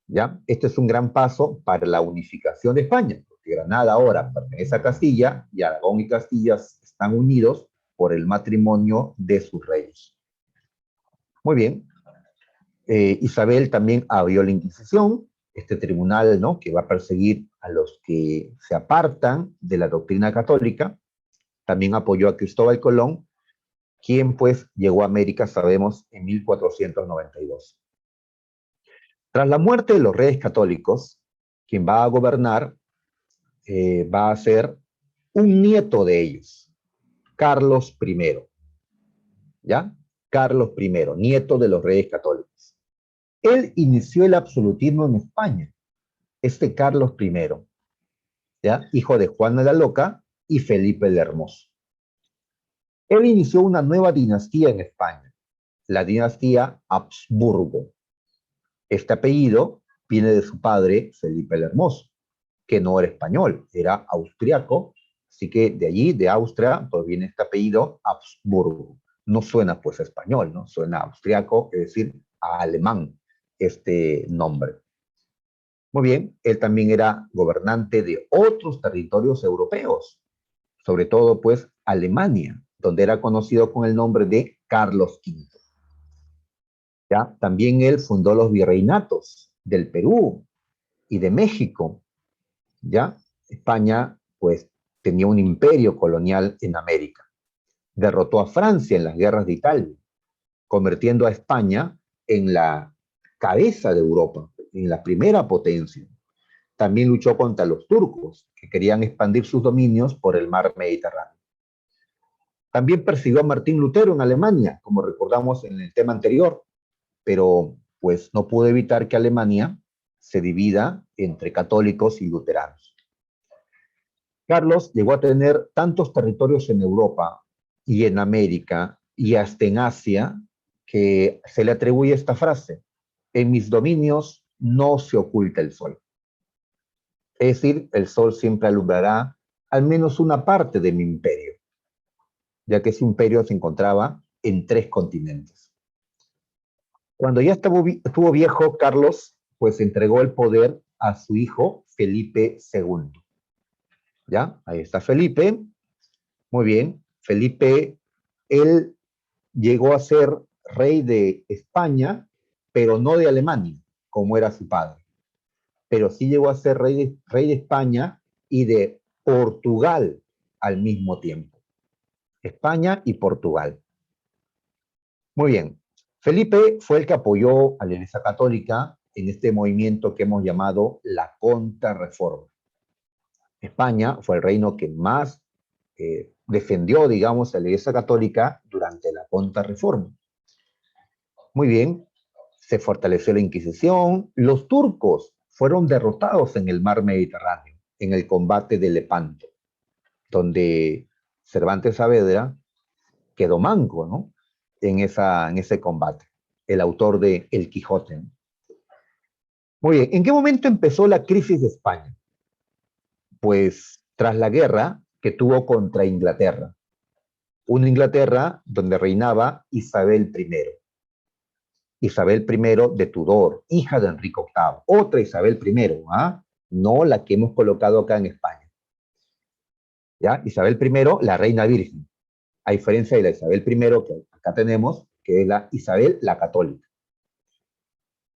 ¿Ya? Este es un gran paso para la unificación de España, porque Granada ahora pertenece a Castilla y Aragón y Castilla están unidos por el matrimonio de sus reyes. Muy bien. Isabel también abrió la Inquisición, este tribunal, ¿no? Que va a perseguir a los que se apartan de la doctrina católica. También apoyó a Cristóbal Colón, quien pues llegó a América, sabemos, en 1492. Tras la muerte de los reyes católicos, quien va a gobernar va a ser un nieto de ellos, Carlos I. ¿Ya? Carlos I, nieto de los reyes católicos. Él inició el absolutismo en España, este Carlos I, ¿ya? Hijo de Juana la Loca y Felipe el Hermoso. Él inició una nueva dinastía en España, la dinastía Habsburgo. Este apellido viene de su padre, Felipe el Hermoso, que no era español, era austriaco, así que de allí, de Austria, pues viene este apellido Habsburgo. No suena pues a español, ¿no? Suena a austriaco, es decir, a alemán, este nombre. Muy bien, él también era gobernante de otros territorios europeos, sobre todo pues Alemania, donde era conocido con el nombre de Carlos V. ¿Ya? También él fundó los virreinatos del Perú y de México. ¿Ya? España pues tenía un imperio colonial en América. Derrotó a Francia en las guerras de Italia, convirtiendo a España en la cabeza de Europa, en la primera potencia. También luchó contra los turcos, que querían expandir sus dominios por el mar Mediterráneo. También persiguió a Martín Lutero en Alemania, como recordamos en el tema anterior, pero pues no pudo evitar que Alemania se divida entre católicos y luteranos. Carlos llegó a tener tantos territorios en Europa y en América y hasta en Asia que se le atribuye esta frase: en mis dominios no se oculta el sol. Es decir, el sol siempre alumbrará al menos una parte de mi imperio, ya que ese imperio se encontraba en 3 continentes. Cuando ya estuvo viejo, Carlos pues entregó el poder a su hijo Felipe II. ¿Ya? Ahí está Felipe. Muy bien. Felipe, él llegó a ser rey de España, pero no de Alemania, como era su padre. Pero sí llegó a ser rey de España y de Portugal al mismo tiempo. España y Portugal. Muy bien. Felipe fue el que apoyó a la Iglesia Católica en este movimiento que hemos llamado la Contrarreforma. España fue el reino que más defendió, digamos, a la Iglesia Católica durante la Contrarreforma. Muy bien, se fortaleció la Inquisición, los turcos fueron derrotados en el mar Mediterráneo, en el combate de Lepanto, donde Cervantes Saavedra quedó manco, ¿no? En ese combate, el autor de El Quijote. Muy bien, ¿en qué momento empezó la crisis de España? Pues tras la guerra que tuvo contra Inglaterra, una Inglaterra donde reinaba Isabel I. Isabel I de Tudor, hija de Enrique VIII, otra Isabel I, ¿ah? No la que hemos colocado acá en España. ¿Ya? Isabel I, la reina virgen, a diferencia de la Isabel I que acá tenemos, que es la Isabel la católica.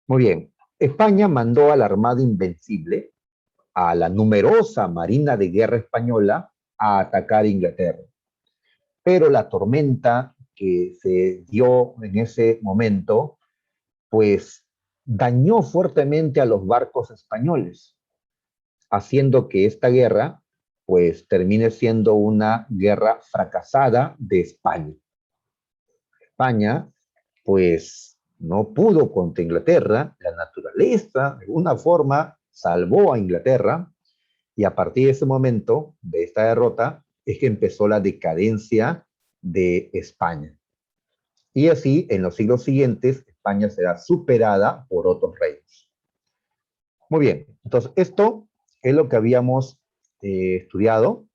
Muy bien, España mandó a la Armada Invencible, a la numerosa Marina de Guerra Española, a atacar Inglaterra. Pero la tormenta que se dio en ese momento, pues dañó fuertemente a los barcos españoles, haciendo que esta guerra pues termine siendo una guerra fracasada de España. España pues no pudo contra Inglaterra, la naturaleza de alguna forma salvó a Inglaterra y a partir de ese momento, de esta derrota, es que empezó la decadencia de España. Y así, en los siglos siguientes, España será superada por otros reinos. Muy bien, entonces esto es lo que habíamos estudiado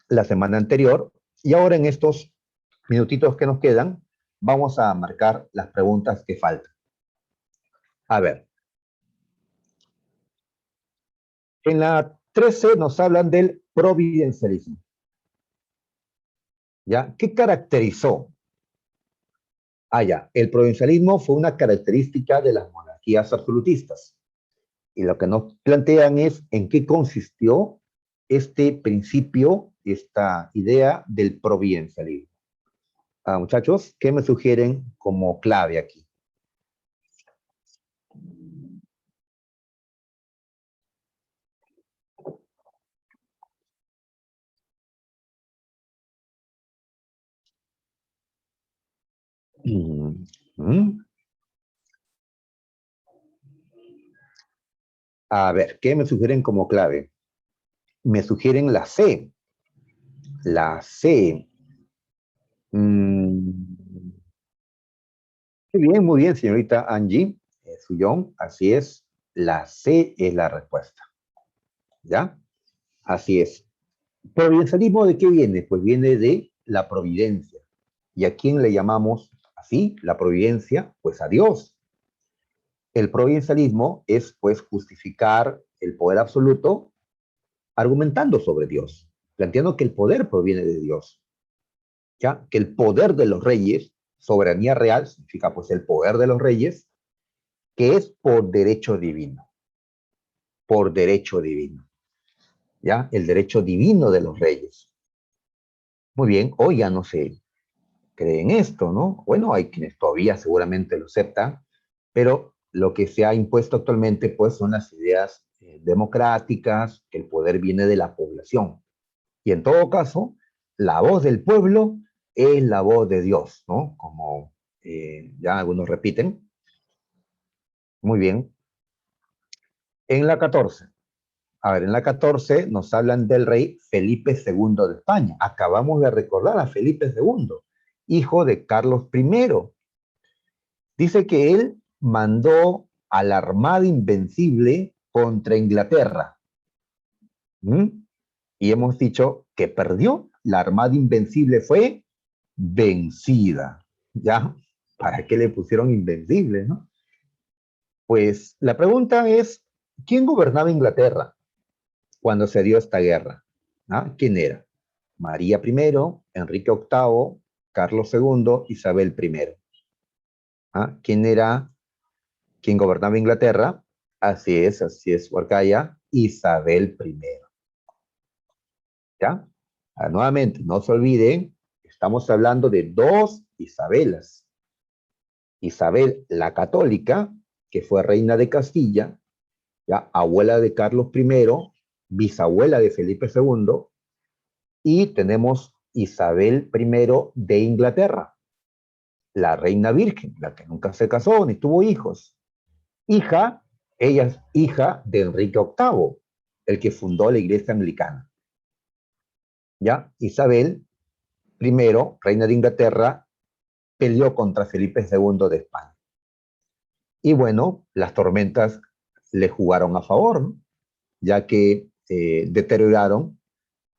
la semana anterior y ahora en estos minutitos que nos quedan vamos a marcar las preguntas que faltan. A ver, en la 13 nos hablan del providencialismo. ¿Ya? ¿Qué caracterizó? Ah, ya, el provincialismo fue una característica de las monarquías absolutistas. Y lo que nos plantean es en qué consistió este principio, esta idea del providencialismo. Muchachos, ¿qué me sugieren como clave aquí? Mm, mm. A ver, ¿qué me sugieren como clave? Me sugieren la C. La C. Mm, muy bien, señorita Angie Sullón, así es. La C es la respuesta. ¿Ya? Así es. ¿Providencialismo de qué viene? Pues viene de la providencia. ¿Y a quién le llamamos así, la providencia? Pues a Dios. El providencialismo es pues justificar el poder absoluto argumentando sobre Dios, planteando que el poder proviene de Dios, ¿ya? Que el poder de los reyes, soberanía real, significa pues el poder de los reyes, que es por derecho divino, ¿ya? El derecho divino de los reyes. Muy bien, hoy ya no se cree en esto, ¿no? Bueno, hay quienes todavía seguramente lo aceptan, pero lo que se ha impuesto actualmente pues son las ideas democráticas, que el poder viene de la población. Y en todo caso, la voz del pueblo es la voz de Dios, ¿no? Como ya algunos repiten. Muy bien. En la 14. A ver, en la 14 nos hablan del rey Felipe II de España. Acabamos de recordar a Felipe II, hijo de Carlos I. Dice que él mandó a la Armada Invencible contra Inglaterra. ¿Mm? Y hemos dicho que perdió. La Armada Invencible fue vencida. ¿Ya? ¿Para qué le pusieron invencible, no? Pues la pregunta es, ¿quién gobernaba Inglaterra cuando se dio esta guerra? ¿Ah? ¿Quién era? María I, Enrique VIII, Carlos II, Isabel I. ¿Ah? ¿Quién era quien gobernaba Inglaterra? Así es, Huarcaya, Isabel I. ¿Ya? Nuevamente, no se olviden, estamos hablando de dos Isabelas. Isabel la Católica, que fue reina de Castilla, ¿ya? Abuela de Carlos I, bisabuela de Felipe II, y tenemos Isabel I de Inglaterra, la reina virgen, la que nunca se casó ni tuvo hijos. Hija, ella es hija de Enrique VIII, el que fundó la iglesia anglicana. ¿Ya? Isabel I, reina de Inglaterra, peleó contra Felipe II de España. Y bueno, las tormentas le jugaron a favor, ¿no? Ya que deterioraron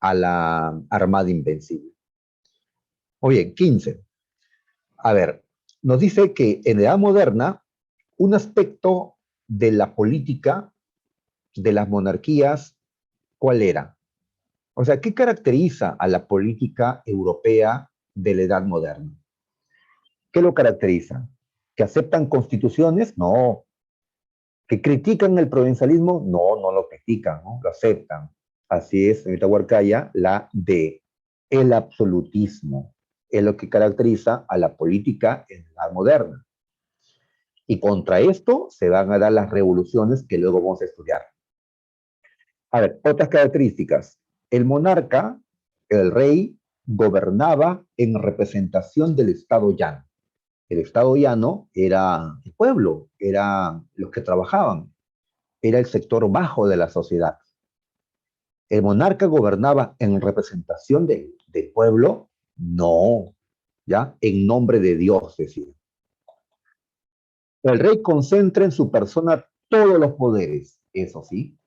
a la Armada Invencible. Muy bien, 15. A ver, nos dice que en la edad moderna, un aspecto de la política de las monarquías, ¿cuál era? O sea, ¿qué caracteriza a la política europea de la edad moderna? ¿Qué lo caracteriza? ¿Que aceptan constituciones? No. ¿Que critican el provincialismo? No, no lo critican, ¿no? Lo aceptan. Así es, señorita Huarcaya, la D. El absolutismo es lo que caracteriza a la política en la edad moderna. Y contra esto se van a dar las revoluciones que luego vamos a estudiar. A ver, otras características. El monarca, el rey, gobernaba en representación del Estado llano. El Estado llano era el pueblo, eran los que trabajaban, era el sector bajo de la sociedad. ¿El monarca gobernaba en representación del pueblo? No, ¿ya? En nombre de Dios, decía. El rey concentra en su persona todos los poderes, eso sí.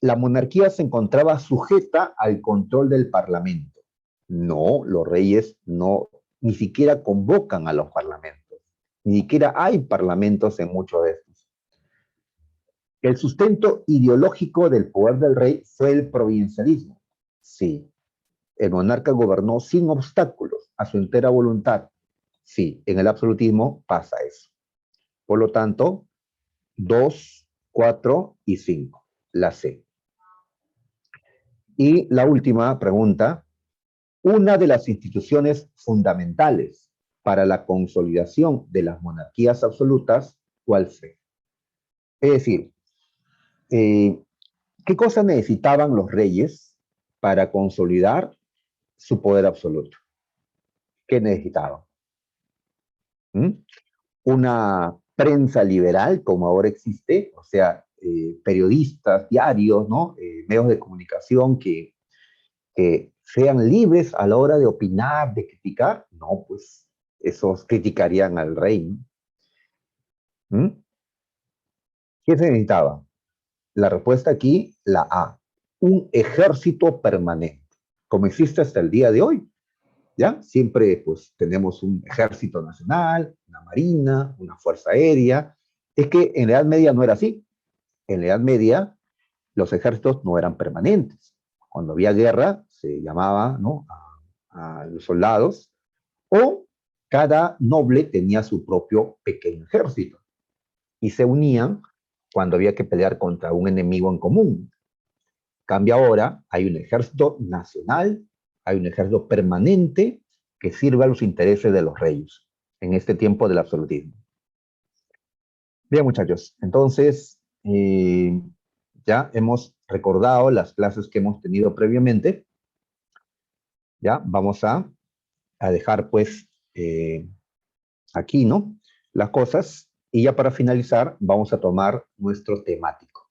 La monarquía se encontraba sujeta al control del parlamento. No, los reyes no, ni siquiera convocan a los parlamentos, ni siquiera hay parlamentos en muchos de estos. El sustento ideológico del poder del rey fue el provincialismo. Sí, el monarca gobernó sin obstáculos a su entera voluntad. Sí, en el absolutismo pasa eso. Por lo tanto, 2, 4 y 5, la C. Y la última pregunta, una de las instituciones fundamentales para la consolidación de las monarquías absolutas, ¿cuál fue? Es decir, eh, ¿qué cosas necesitaban los reyes para consolidar su poder absoluto? ¿Qué necesitaban? ¿Mm? Una prensa liberal como ahora existe, o sea, periodistas, diarios, ¿no? Medios de comunicación que sean libres a la hora de opinar, de criticar, no, pues esos criticarían al rey, ¿no? ¿Mm? ¿Qué se necesitaba? La respuesta aquí, la A, un ejército permanente, como existe hasta el día de hoy, ¿ya? Siempre pues tenemos un ejército nacional, una marina, una fuerza aérea. Es que en la Edad Media no era así. En la Edad Media los ejércitos no eran permanentes. Cuando había guerra se llamaba, ¿no? a los soldados o cada noble tenía su propio pequeño ejército y se unían cuando había que pelear contra un enemigo en común. Cambia ahora, hay un ejército nacional, hay un ejército permanente que sirve a los intereses de los reyes en este tiempo del absolutismo. Bien, muchachos, entonces ya hemos recordado las clases que hemos tenido previamente. Ya vamos a dejar pues aquí, ¿no? Las cosas y ya para finalizar vamos a tomar nuestro temático,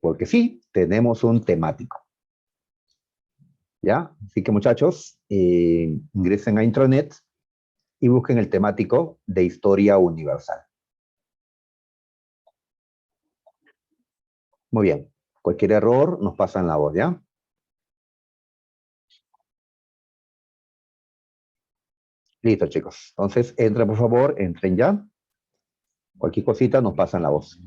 porque sí, tenemos un temático. ¿Ya? Así que muchachos, ingresen a Intranet y busquen el temático de Historia Universal. Muy bien. Cualquier error nos pasan la voz, ¿ya? Listo, chicos. Entonces, entren, por favor, entren ya. Cualquier cosita nos pasan la voz.